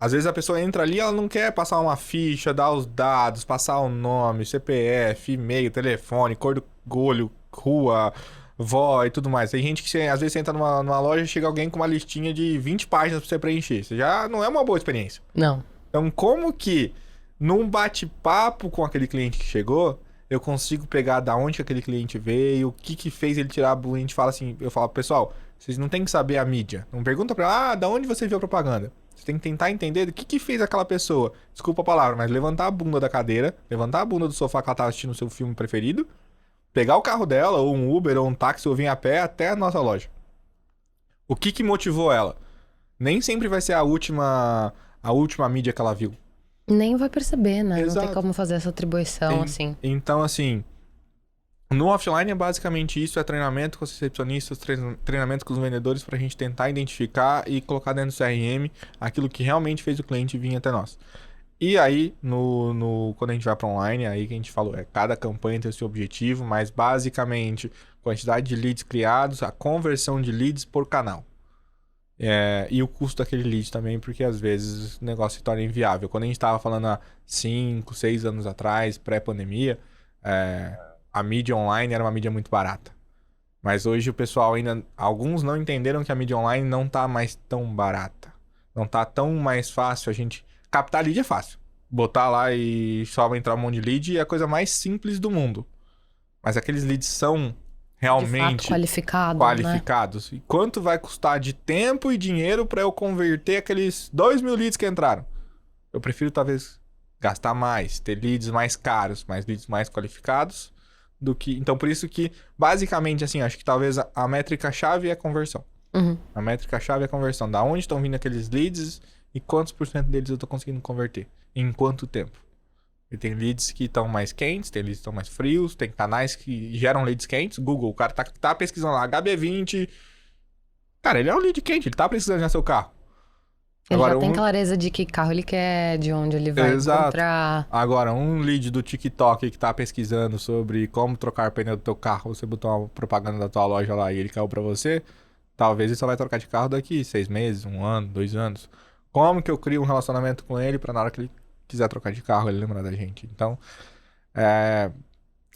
Às vezes a pessoa entra ali, ela não quer passar uma ficha, dar os dados, passar o nome, CPF, e-mail, telefone, cor do olho, rua, vó e tudo mais. Tem gente que, às vezes, você entra numa loja e chega alguém com uma listinha de 20 páginas pra você preencher. Isso já não é uma boa experiência. Não. Então, como que num bate-papo com aquele cliente que chegou, eu consigo pegar da onde que aquele cliente veio, o que fez ele tirar a gente fala assim, eu falo, pessoal, vocês não tem que saber a mídia. Não pergunta pra ela, da onde você viu a propaganda? Você tem que tentar entender o que fez aquela pessoa. Desculpa a palavra, mas levantar a bunda da cadeira, levantar a bunda do sofá que ela tava assistindo o seu filme preferido, pegar o carro dela, ou um Uber, ou um táxi, ou vir a pé até a nossa loja. O que motivou ela? Nem sempre vai ser a última mídia que ela viu. Nem vai perceber, né? Exato. Não tem como fazer essa atribuição, assim. Então, assim, no offline é basicamente isso, é treinamento com os recepcionistas, treinamento com os vendedores pra gente tentar identificar e colocar dentro do CRM aquilo que realmente fez o cliente vir até nós. E aí, quando a gente vai para online, aí que a gente falou, cada campanha tem o seu objetivo, mas basicamente, quantidade de leads criados, a conversão de leads por canal. E o custo daquele lead também, porque às vezes o negócio se torna inviável. Quando a gente estava falando há 5, 6 anos atrás, pré-pandemia, a mídia online era uma mídia muito barata. Mas hoje o pessoal ainda... Alguns não entenderam que a mídia online não tá mais tão barata. Não tá tão mais fácil a gente... Captar lead é fácil. Botar lá e só vai entrar um monte de lead é a coisa mais simples do mundo. Mas aqueles leads são realmente qualificados. Né? E quanto vai custar de tempo e dinheiro para eu converter aqueles 2.000 leads que entraram? Eu prefiro talvez gastar mais, ter leads mais caros, mais leads mais qualificados do que... Então, por isso que, basicamente, assim, acho que talvez a métrica-chave é a conversão. Uhum. A métrica-chave é a conversão. Da onde estão vindo aqueles leads e quantos por cento deles eu tô conseguindo converter? Em quanto tempo? E tem leads que estão mais quentes, tem leads que estão mais frios, tem canais que geram leads quentes. Google, o cara tá pesquisando lá, HB20. Cara, ele é um lead quente, ele tá precisando no seu carro. Ele agora, já tem clareza de que carro ele quer, de onde ele vai encontrar. Agora, um lead do TikTok que tá pesquisando sobre como trocar pneu do teu carro, você botou uma propaganda da tua loja lá e ele caiu pra você, talvez ele só vai trocar de carro daqui 6 meses, 1 ano, 2 anos. Como que eu crio um relacionamento com ele pra na hora que ele quiser trocar de carro, ele lembra da gente? Então,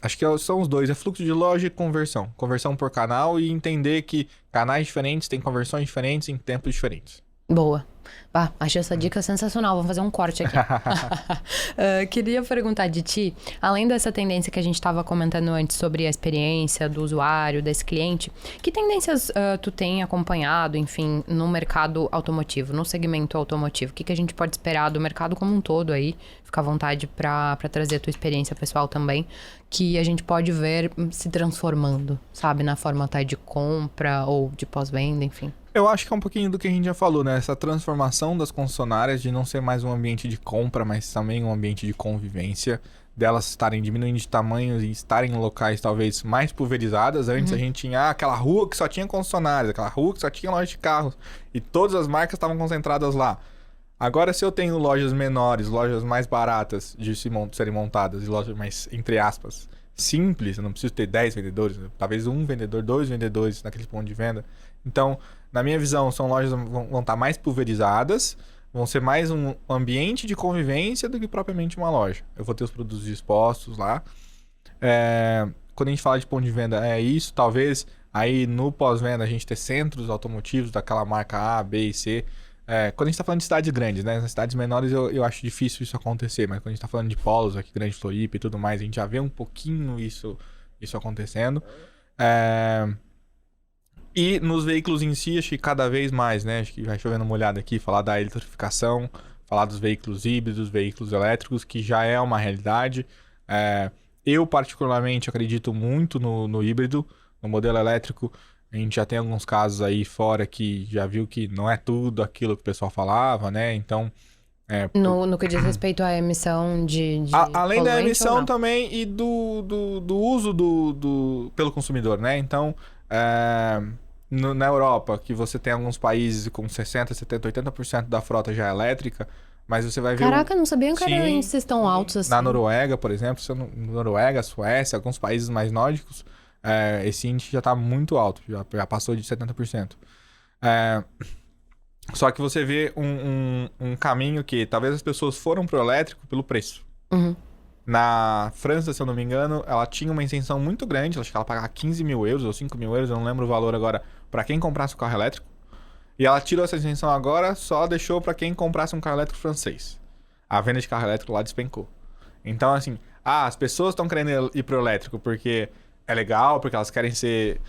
acho que são os dois, é fluxo de loja e conversão. Conversão por canal e entender que canais diferentes têm conversões diferentes em tempos diferentes. Boa. Achei essa dica sensacional. Vamos fazer um corte aqui. Queria perguntar de ti, além dessa tendência que a gente estava comentando antes sobre a experiência do usuário, desse cliente, que tendências tu tem acompanhado, enfim, no mercado automotivo, no segmento automotivo? O que a gente pode esperar do mercado como um todo aí? Fica à vontade para trazer a tua experiência pessoal também, que a gente pode ver se transformando, sabe? Na forma até de compra ou de pós-venda, enfim. Eu acho que é um pouquinho do que a gente já falou, né? Essa transformação das concessionárias de não ser mais um ambiente de compra, mas também um ambiente de convivência, delas estarem diminuindo de tamanho e estarem em locais talvez mais pulverizadas. Antes a gente tinha aquela rua que só tinha concessionárias, aquela rua que só tinha loja de carros e todas as marcas estavam concentradas lá. Agora, se eu tenho lojas menores, lojas mais baratas de serem montadas e lojas mais, entre aspas, simples, eu não preciso ter 10 vendedores, talvez um vendedor, 2 vendedores naquele ponto de venda. Então, na minha visão, são lojas que vão estar mais pulverizadas, vão ser mais um ambiente de convivência do que propriamente uma loja. Eu vou ter os produtos expostos lá. Quando a gente fala de ponto de venda, é isso. Talvez aí no pós-venda a gente ter centros automotivos daquela marca A, B e C. Quando a gente está falando de cidades grandes, né? Nas cidades menores eu acho difícil isso acontecer, mas quando a gente está falando de polos aqui, Grande Floripa e tudo mais, a gente já vê um pouquinho isso acontecendo. E nos veículos em si, acho que cada vez mais, né? Acho que vai chovendo uma olhada aqui, falar da eletrificação, falar dos veículos híbridos, veículos elétricos, que já é uma realidade. Eu, particularmente, acredito muito no híbrido, no modelo elétrico. A gente já tem alguns casos aí fora que já viu que não é tudo aquilo que o pessoal falava, né? Então, No que diz respeito à emissão de além da poluente ou emissão não? também e do uso pelo consumidor, né? Então, na Europa, que você tem alguns países com 60%, 70%, 80% da frota já elétrica, mas você vai ver... Caraca, não sabia que eram Sim, índices tão altos assim. na Noruega, por exemplo, Noruega, Suécia, alguns países mais nórdicos, esse índice já está muito alto, já passou de 70%. Só que você vê um caminho que talvez as pessoas foram pro elétrico pelo preço. Uhum. Na França, se eu não me engano, ela tinha uma isenção muito grande, acho que ela pagava 15 mil euros ou 5 mil euros, eu não lembro o valor agora, para quem comprasse o carro elétrico. E ela tirou essa isenção agora, só deixou para quem comprasse um carro elétrico francês. A venda de carro elétrico lá despencou. Então, assim, as pessoas estão querendo ir pro elétrico porque é legal, porque elas querem ser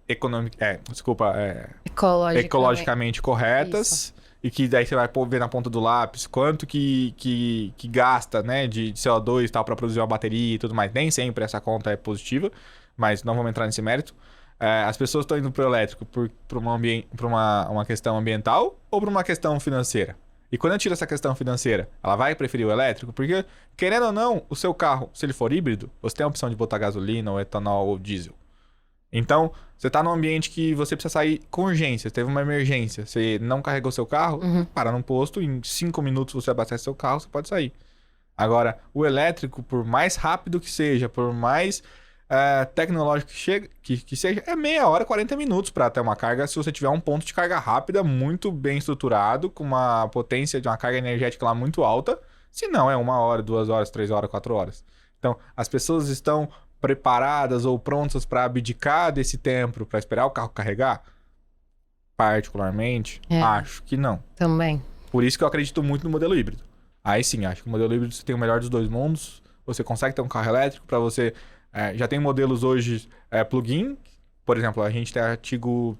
ecologicamente corretas. Isso. E que daí você vai ver na ponta do lápis quanto que gasta, né, de CO2 e tal para produzir uma bateria e tudo mais. Nem sempre essa conta é positiva, mas não vamos entrar nesse mérito. As pessoas estão indo pro elétrico por uma questão ambiental ou por uma questão financeira? E quando eu tiro essa questão financeira, ela vai preferir o elétrico? Porque, querendo ou não, o seu carro, se ele for híbrido, você tem a opção de botar gasolina ou etanol ou diesel. Então, você tá num ambiente que você precisa sair com urgência, teve uma emergência, você não carregou seu carro, para num posto, em 5 minutos você abastece seu carro, você pode sair. Agora, o elétrico, por mais rápido que seja, por mais tecnológico que seja, é meia hora, 40 minutos para ter uma carga, se você tiver um ponto de carga rápida, muito bem estruturado, com uma potência de uma carga energética lá muito alta, se não é 1 hora, 2 horas, 3 horas, 4 horas. Então, as pessoas estão preparadas ou prontas para abdicar desse tempo para esperar o carro carregar? Particularmente, acho que não. Também. Por isso que eu acredito muito no modelo híbrido. Aí sim, acho que o modelo híbrido você tem o melhor dos dois mundos, você consegue ter um carro elétrico para você... já tem modelos hoje plug-in, por exemplo, a gente tem a Artigo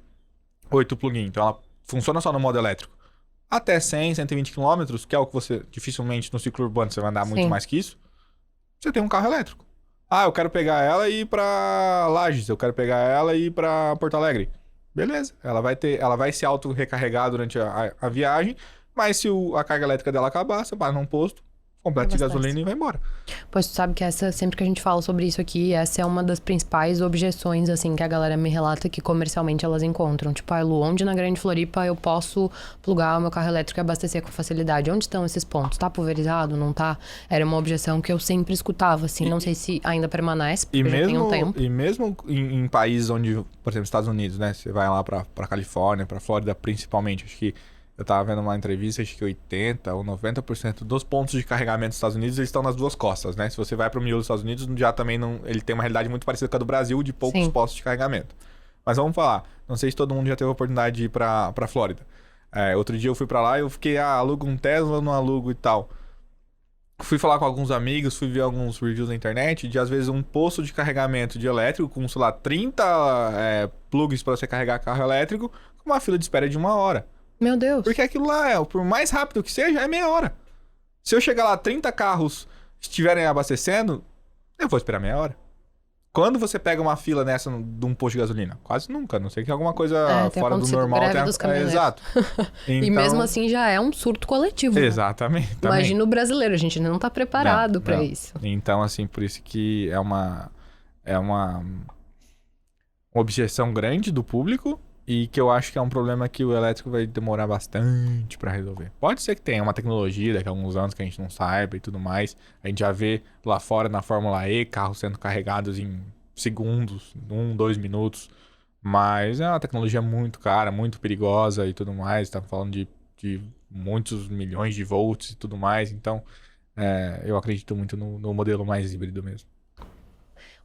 8 plug-in, então ela funciona só no modo elétrico. Até 100, 120 km, que é o que você dificilmente no ciclo urbano você vai andar muito mais que isso, você tem um carro elétrico. Eu quero pegar ela e ir pra Lages, eu quero pegar ela e ir pra Porto Alegre. Beleza, ela vai se auto-recarregar durante a viagem, mas se a carga elétrica dela acabar, você para num posto, completa de gasolina e vai embora. Pois tu sabe que sempre que a gente fala sobre isso aqui, essa é uma das principais objeções, assim, que a galera me relata que comercialmente elas encontram. Tipo, Lu, onde na Grande Floripa eu posso plugar o meu carro elétrico e abastecer com facilidade? Onde estão esses pontos? Tá pulverizado? Não tá? Era uma objeção que eu sempre escutava, assim, não sei se ainda permanece, porque já tem um tempo. E mesmo em países onde, por exemplo, Estados Unidos, né? Você vai lá pra Califórnia, pra Flórida principalmente, acho que eu tava vendo uma entrevista, acho que 80% ou 90% dos pontos de carregamento dos Estados Unidos, eles estão nas duas costas, né? Se você vai pro miolo dos Estados Unidos, já também não... Ele tem uma realidade muito parecida com a do Brasil, de poucos postos de carregamento. Mas vamos falar. Não sei se todo mundo já teve a oportunidade de ir pra Flórida. Outro dia eu fui pra lá e eu fiquei, alugo um Tesla ou não alugo e tal. Fui falar com alguns amigos, fui ver alguns reviews na internet de, às vezes, um posto de carregamento de elétrico com, sei lá, 30 plugs para você carregar carro elétrico, com uma fila de espera de 1 hora. Meu Deus. Porque aquilo lá, por mais rápido que seja, é meia hora. Se eu chegar lá, 30 carros estiverem abastecendo, eu vou esperar meia hora. Quando você pega uma fila nessa de um posto de gasolina? Quase nunca, a não sei que alguma coisa fora do normal tenha... Exato. Então... E mesmo assim já é um surto coletivo. Exatamente. Né? Imagina o brasileiro, a gente não tá preparado para isso. Então, assim, por isso que é uma objeção grande do público. E que eu acho que é um problema que o elétrico vai demorar bastante para resolver. Pode ser que tenha uma tecnologia daqui a alguns anos que a gente não saiba e tudo mais. A gente já vê lá fora na Fórmula E carros sendo carregados em segundos, 1, 2 minutos. Mas é uma tecnologia muito cara, muito perigosa e tudo mais. Estamos falando de muitos milhões de volts e tudo mais. Então, eu acredito muito no modelo mais híbrido mesmo.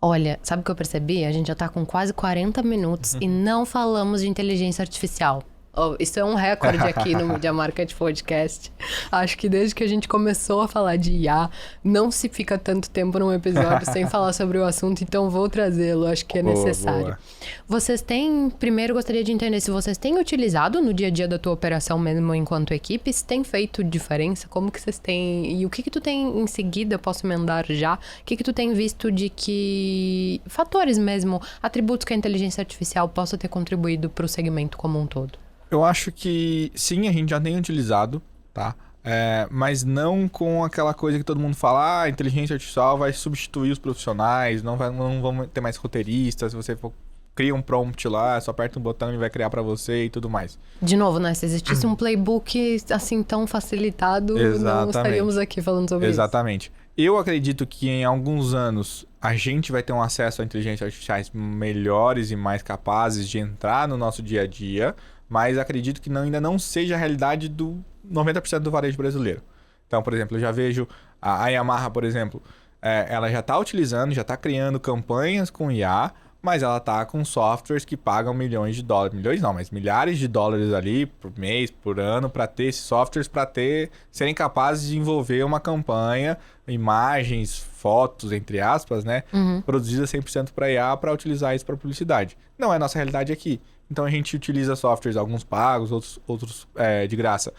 Olha, sabe o que eu percebi? A gente já tá com quase 40 minutos e não falamos de inteligência artificial. Oh, isso é um recorde aqui no Media Market Podcast. Acho que desde que a gente começou a falar de IA, não se fica tanto tempo num episódio sem falar sobre o assunto, então vou trazê-lo, acho que é necessário. Boa. Vocês têm, primeiro gostaria de entender se vocês têm utilizado no dia a dia da tua operação mesmo enquanto equipe, se tem feito diferença, como que vocês têm, e o que tu tem em seguida, posso emendar já, o que tu tem visto de que fatores mesmo, atributos que a inteligência artificial possa ter contribuído para o segmento como um todo? Eu acho que sim, a gente já tem utilizado, tá? Mas não com aquela coisa que todo mundo fala, a inteligência artificial vai substituir os profissionais, não vão ter mais roteiristas, se você cria um prompt lá, só aperta um botão e ele vai criar pra você e tudo mais. De novo, né? Se existisse um playbook assim tão facilitado, não estaríamos aqui falando sobre isso. Exatamente. Eu acredito que em alguns anos a gente vai ter um acesso a inteligências artificiais melhores e mais capazes de entrar no nosso dia a dia, mas acredito que ainda não seja a realidade do 90% do varejo brasileiro. Então, por exemplo, eu já vejo a Yamaha, por exemplo, ela já está utilizando, já está criando campanhas com IA, mas ela está com softwares que pagam milhões de dólares. Milhões não, mas milhares de dólares ali por mês, por ano, para ter esses softwares, para serem capazes de desenvolver uma campanha, imagens, fotos, entre aspas, né? Produzidas 100% para IA, para utilizar isso para publicidade. Não é a nossa realidade aqui. Então a gente utiliza softwares, alguns pagos, outros de graça.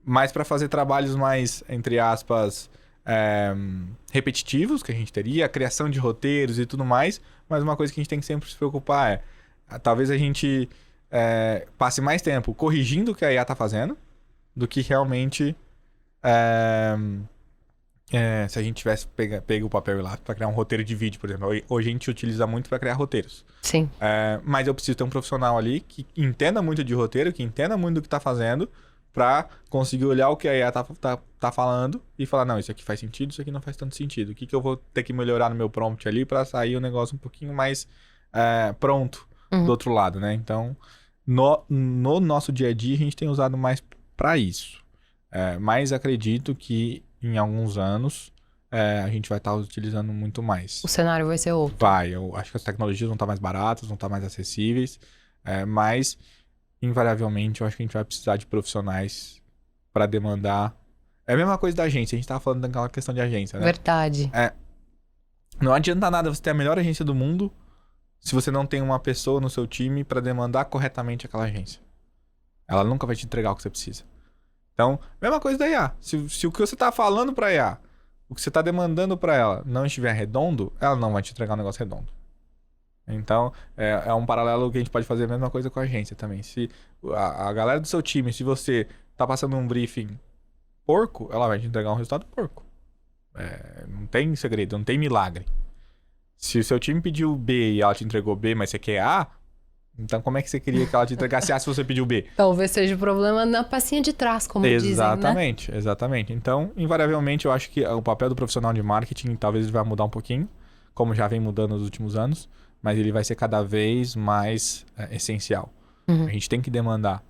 Mas para fazer trabalhos mais, entre aspas, repetitivos que a gente teria, a criação de roteiros e tudo mais. Mas uma coisa que a gente tem que sempre se preocupar talvez a gente passe mais tempo corrigindo o que a IA está fazendo do que realmente se a gente tivesse pego o papel lá para criar um roteiro de vídeo, por exemplo. Hoje a gente utiliza muito para criar roteiros. Sim. Mas eu preciso ter um profissional ali que entenda muito de roteiro, que entenda muito do que está fazendo, para conseguir olhar o que a IA tá falando e falar, não, isso aqui faz sentido, isso aqui não faz tanto sentido. O que eu vou ter que melhorar no meu prompt ali para sair o negócio um pouquinho mais pronto do outro lado, né? Então, no nosso dia a dia, a gente tem usado mais para isso. Mas acredito que em alguns anos a gente vai estar utilizando muito mais. O cenário vai ser outro. Eu acho que as tecnologias vão estar mais baratas, vão estar mais acessíveis, mas invariavelmente eu acho que a gente vai precisar de profissionais para demandar. É a mesma coisa da agência, a gente tava falando daquela questão de agência, né? Verdade. Não adianta nada você ter a melhor agência do mundo se você não tem uma pessoa no seu time para demandar corretamente aquela agência. Ela nunca vai te entregar o que você precisa. Então, mesma coisa da IA. Se o que você tá falando pra IA, o que você tá demandando pra ela não estiver redondo, ela não vai te entregar um negócio redondo. Então, é um paralelo que a gente pode fazer a mesma coisa com a agência também. Se a galera do seu time, se você tá passando um briefing porco, ela vai te entregar um resultado porco. Não tem segredo, não tem milagre. Se o seu time pediu B e ela te entregou B, mas você quer A, então como é que você queria que ela te entregasse A se você pediu B? Talvez seja o problema na passinha de trás, como dizem, né? Exatamente. Então, invariavelmente, eu acho que o papel do profissional de marketing talvez ele vai mudar um pouquinho, como já vem mudando nos últimos anos, mas ele vai ser cada vez mais essencial. A gente tem que demandar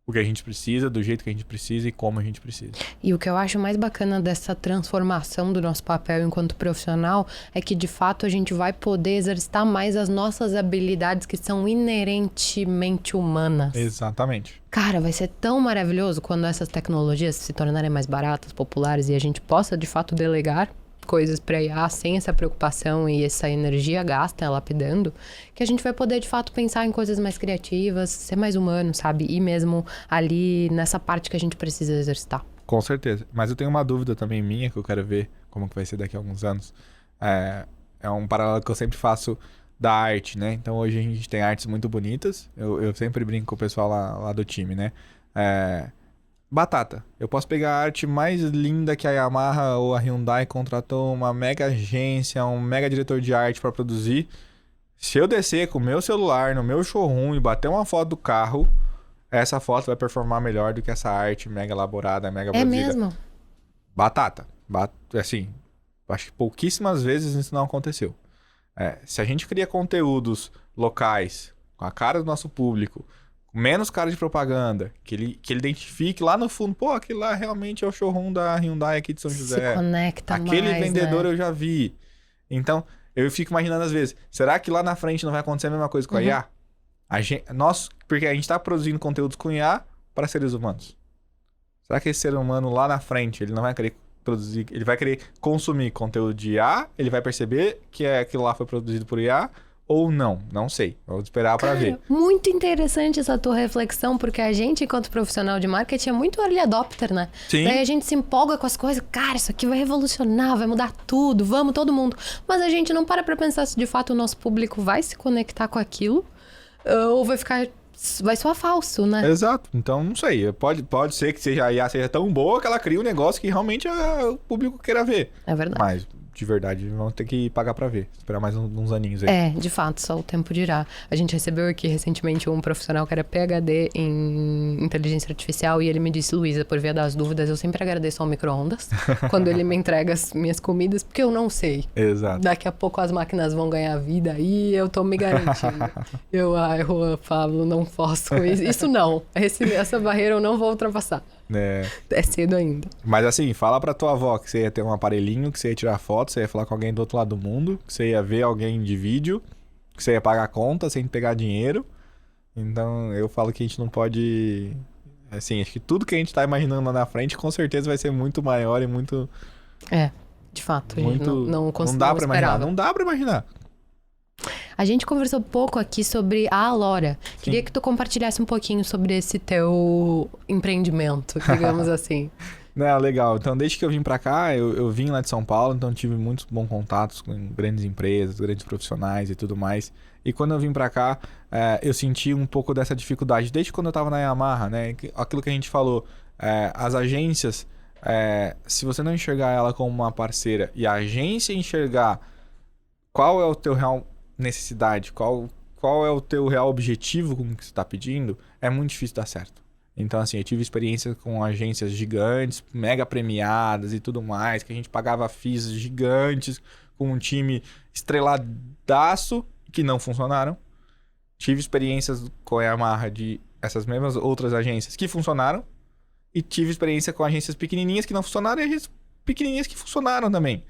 o que a gente precisa, do jeito que a gente precisa e como a gente precisa. E o que eu acho mais bacana dessa transformação do nosso papel enquanto profissional é que, de fato, a gente vai poder exercitar mais as nossas habilidades que são inerentemente humanas. Exatamente. Cara, vai ser tão maravilhoso quando essas tecnologias se tornarem mais baratas, populares e a gente possa, de fato, delegar coisas para IA sem essa preocupação e essa energia gasta lapidando, que a gente vai poder de fato pensar em coisas mais criativas, ser mais humano, sabe? E mesmo ali nessa parte que a gente precisa exercitar. Com certeza. Mas eu tenho uma dúvida também minha que eu quero ver como que vai ser daqui a alguns anos. É um paralelo que eu sempre faço da arte, né? Então hoje a gente tem artes muito bonitas. Eu sempre brinco com o pessoal lá do time, né? Batata. Eu posso pegar a arte mais linda que a Yamaha ou a Hyundai contratou uma mega agência, um mega diretor de arte para produzir. Se eu descer com o meu celular no meu showroom e bater uma foto do carro, essa foto vai performar melhor do que essa arte mega elaborada, mega produzida. É mesmo? Batata. Assim, acho que pouquíssimas vezes isso não aconteceu. Se a gente cria conteúdos locais, com a cara do nosso público, menos cara de propaganda, que ele identifique lá no fundo, pô, aquele lá realmente é o showroom da Hyundai aqui de São José. Se conecta aquele mais, vendedor né? eu já vi. Então, eu fico imaginando às vezes, será que lá na frente não vai acontecer a mesma coisa com a IA? Porque a gente tá produzindo conteúdos com IA para seres humanos. Será que esse ser humano lá na frente, ele não vai querer produzir, ele vai querer consumir conteúdo de IA, ele vai perceber que aquilo lá foi produzido por IA ou não? Não sei. Vamos esperar para ver. Muito interessante essa tua reflexão, porque a gente, enquanto profissional de marketing, é muito early adopter, né? Sim. Daí a gente se empolga com as coisas, cara, isso aqui vai revolucionar, vai mudar tudo, vamos, todo mundo. Mas a gente não para pra pensar se de fato o nosso público vai se conectar com aquilo ou vai soar falso, né? Exato. Então, não sei. Pode ser que a IA seja tão boa que ela crie um negócio que realmente o público queira ver. É verdade. Mas, de verdade, vamos ter que pagar pra ver. Esperar mais uns aninhos aí. É, de fato, só o tempo dirá. A gente recebeu aqui recentemente um profissional que era PhD em inteligência artificial e ele me disse, Luísa, por via das dúvidas, eu sempre agradeço ao micro-ondas quando ele me entrega as minhas comidas, porque eu não sei. Exato. Daqui a pouco as máquinas vão ganhar vida e eu tô me garantindo. Juan, Pablo, não posso com isso. Isso não. Essa barreira eu não vou ultrapassar. É cedo ainda. Mas assim, fala pra tua avó que você ia ter um aparelhinho, que você ia tirar foto, você ia falar com alguém do outro lado do mundo, que você ia ver alguém de vídeo, que você ia pagar a conta sem pegar dinheiro. Então, eu falo que a gente não pode... Assim, acho que tudo que a gente tá imaginando lá na frente, com certeza vai ser muito maior e muito... De fato. Muito... Não dá pra imaginar. Não dá pra imaginar. A gente conversou pouco aqui sobre a Alora. Sim. Queria que tu compartilhasse um pouquinho sobre esse teu empreendimento, digamos assim. Não, legal. Então, desde que eu vim pra cá, eu vim lá de São Paulo, então tive muitos bons contatos com grandes empresas, grandes profissionais e tudo mais. E quando eu vim pra cá, eu senti um pouco dessa dificuldade, desde quando eu tava na Yamaha, né? Aquilo que a gente falou, as agências, se você não enxergar ela como uma parceira e a agência enxergar qual é o teu real necessidade, qual é o teu real objetivo com o que você está pedindo, é muito difícil dar certo. Então, assim, eu tive experiência com agências gigantes, mega premiadas e tudo mais, que a gente pagava fees gigantes, com um time estreladaço, que não funcionaram. Tive experiências com a Yamaha de essas mesmas outras agências que funcionaram, e tive experiência com agências pequenininhas que não funcionaram e agências pequenininhas que funcionaram também.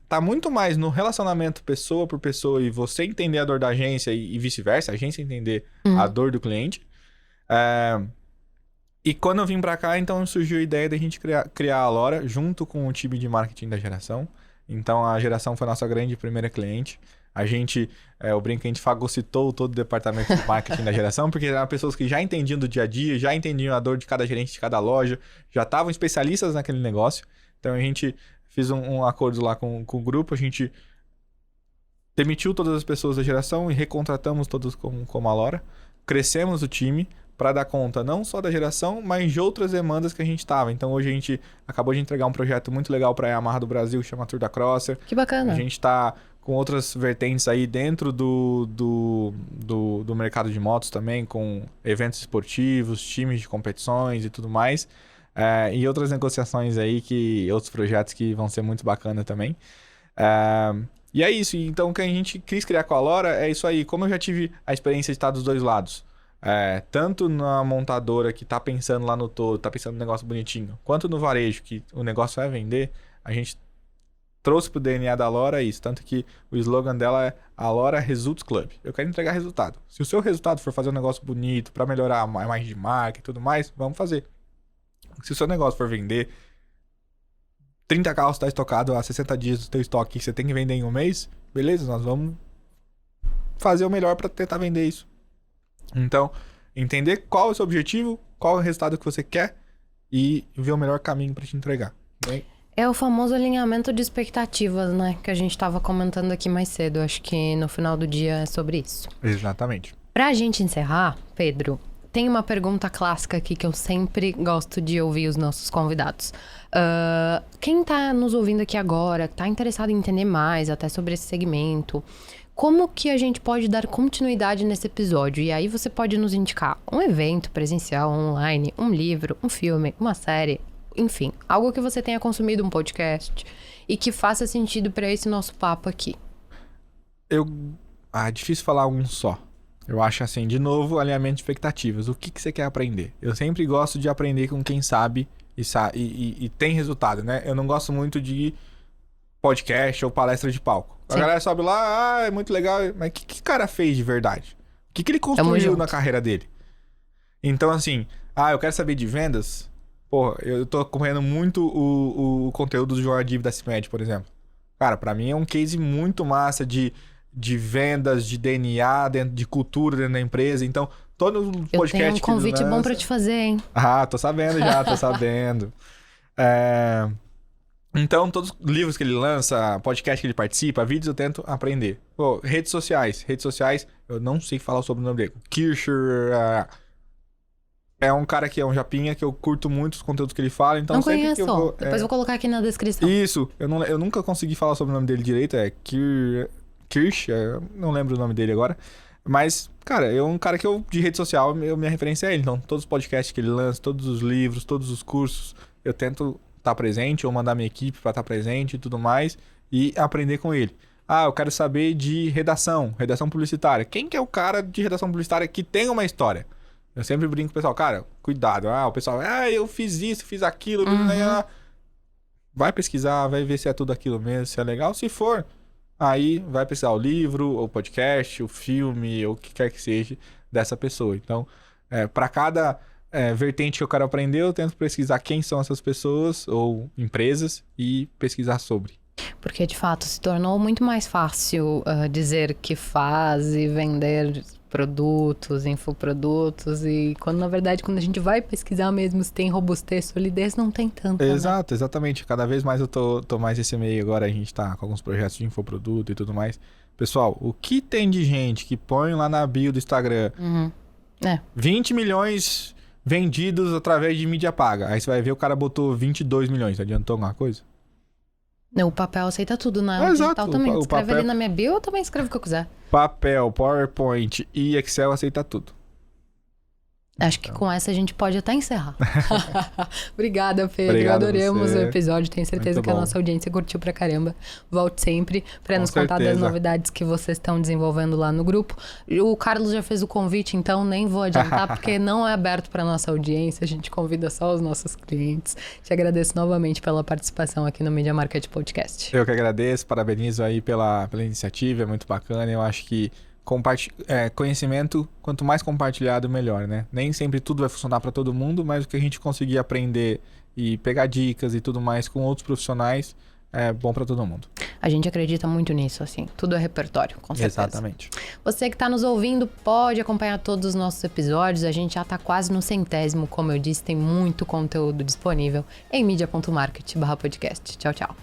Tá muito mais no relacionamento pessoa por pessoa e você entender a dor da agência e vice-versa, a agência entender a dor do cliente. E quando eu vim pra cá, então surgiu a ideia da gente criar a Alora junto com o time de marketing da Geração. Então a Geração foi a nossa grande primeira cliente. A gente, eu brinco que a gente fagocitou todo o departamento de marketing da Geração, porque eram pessoas que já entendiam do dia a dia, já entendiam a dor de cada gerente de cada loja, já estavam especialistas naquele negócio. Então a gente fiz um acordo lá com o grupo, a gente demitiu todas as pessoas da Geração e recontratamos todos como a Alora. Crescemos o time para dar conta não só da Geração, mas de outras demandas que a gente estava. Então hoje a gente acabou de entregar um projeto muito legal para a Yamaha do Brasil, que chama Tour da Crosser. Que bacana. A gente está com outras vertentes aí dentro do mercado de motos também, com eventos esportivos, times de competições e tudo mais. E outras negociações aí, outros projetos que vão ser muito bacana também. E é isso. Então, o que a gente quis criar com a Alora é isso aí. Como eu já tive a experiência de estar dos dois lados, tanto na montadora que tá pensando lá no todo, tá pensando no negócio bonitinho, quanto no varejo, que o negócio vai vender, a gente trouxe pro DNA da Alora isso. Tanto que o slogan dela é Alora Results Club. Eu quero entregar resultado. Se o seu resultado for fazer um negócio bonito, para melhorar a imagem de marca e tudo mais, vamos fazer. Se o seu negócio for vender 30 carros está estocado há 60 dias do teu estoque que você tem que vender em um mês, beleza, nós vamos fazer o melhor para tentar vender isso. Então, entender qual é o seu objetivo, qual é o resultado que você quer e ver o melhor caminho para te entregar. Bem? É o famoso alinhamento de expectativas, né? Que a gente estava comentando aqui mais cedo. Acho que no final do dia é sobre isso. Exatamente. Pra gente encerrar, Pedro, tem uma pergunta clássica aqui que eu sempre gosto de ouvir os nossos convidados. Quem tá nos ouvindo aqui agora, tá interessado em entender mais até sobre esse segmento, como que a gente pode dar continuidade nesse episódio? E aí você pode nos indicar um evento presencial, online, um livro, um filme, uma série, enfim, algo que você tenha consumido, um podcast e que faça sentido para esse nosso papo aqui. É difícil falar um só. Eu acho assim, de novo, alinhamento de expectativas. O que você quer aprender? Eu sempre gosto de aprender com quem sabe e tem resultado, né? Eu não gosto muito de podcast ou palestra de palco. Sim. A galera sobe lá, é muito legal, mas o que o cara fez de verdade? que ele construiu na carreira dele? Então, assim, eu quero saber de vendas. Porra, eu tô acompanhando muito o conteúdo do Jornal da CIMED, por exemplo. Cara, pra mim é um case muito massa de vendas, de DNA, de cultura dentro da empresa. Então, todo podcast eu tenho um convite bom pra te fazer, hein? Tô sabendo já, tô sabendo. Então, todos os livros que ele lança, podcast que ele participa, vídeos eu tento aprender. Pô, redes sociais, eu não sei falar sobre o nome dele. Kircher... É um cara que é um japinha, que eu curto muito os conteúdos que ele fala, então não sempre conheço. que eu vou... Depois vou colocar aqui na descrição. Isso, eu nunca consegui falar sobre o nome dele direito, é Kirsch, não lembro o nome dele agora. Mas, cara, é um cara que de rede social, minha referência é ele. Então, todos os podcasts que ele lança, todos os livros, todos os cursos, eu tento estar presente ou mandar minha equipe para estar presente e tudo mais e aprender com ele. Eu quero saber de redação publicitária. Quem que é o cara de redação publicitária que tem uma história? Eu sempre brinco com o pessoal, cara, cuidado. O pessoal, eu fiz isso, fiz aquilo. Vai pesquisar, vai ver se é tudo aquilo mesmo, se é legal. Se for, aí vai pesquisar o livro, o podcast, o filme, ou o que quer que seja dessa pessoa. Então, para cada vertente que eu quero aprender, eu tento pesquisar quem são essas pessoas ou empresas e pesquisar sobre. Porque, de fato, se tornou muito mais fácil dizer que faz e vender produtos, infoprodutos, e quando, na verdade, quando a gente vai pesquisar mesmo se tem robustez, solidez, não tem tanto. Exato, né? Exatamente. Cada vez mais eu tô mais nesse meio agora, a gente tá com alguns projetos de infoproduto e tudo mais. Pessoal, o que tem de gente que põe lá na bio do Instagram 20 milhões vendidos através de mídia paga. Aí você vai ver o cara botou 22 milhões. Adiantou alguma coisa? O papel aceita tudo, né? Exato. Também. O Escreve papel... ali na minha bio, eu também escrevo o que eu quiser. Papel, PowerPoint e Excel aceita tudo. Acho que com essa a gente pode até encerrar. Obrigada, Pedro. Obrigado Adoramos você. O episódio. Tenho certeza que a nossa audiência curtiu pra caramba. Volte sempre pra nos contar das novidades que vocês estão desenvolvendo lá no grupo. O Carlos já fez o convite, então nem vou adiantar, porque não é aberto pra nossa audiência. A gente convida só os nossos clientes. Te agradeço novamente pela participação aqui no Media Market Podcast. Eu que agradeço, parabenizo aí pela iniciativa, é muito bacana. Eu acho que conhecimento, quanto mais compartilhado, melhor, né? Nem sempre tudo vai funcionar para todo mundo, mas o que a gente conseguir aprender e pegar dicas e tudo mais com outros profissionais é bom para todo mundo. A gente acredita muito nisso, assim. Tudo é repertório, com certeza. Exatamente. Você que está nos ouvindo pode acompanhar todos os nossos episódios. A gente já está quase no 100º, como eu disse, tem muito conteúdo disponível em media.market/podcast. Tchau, tchau.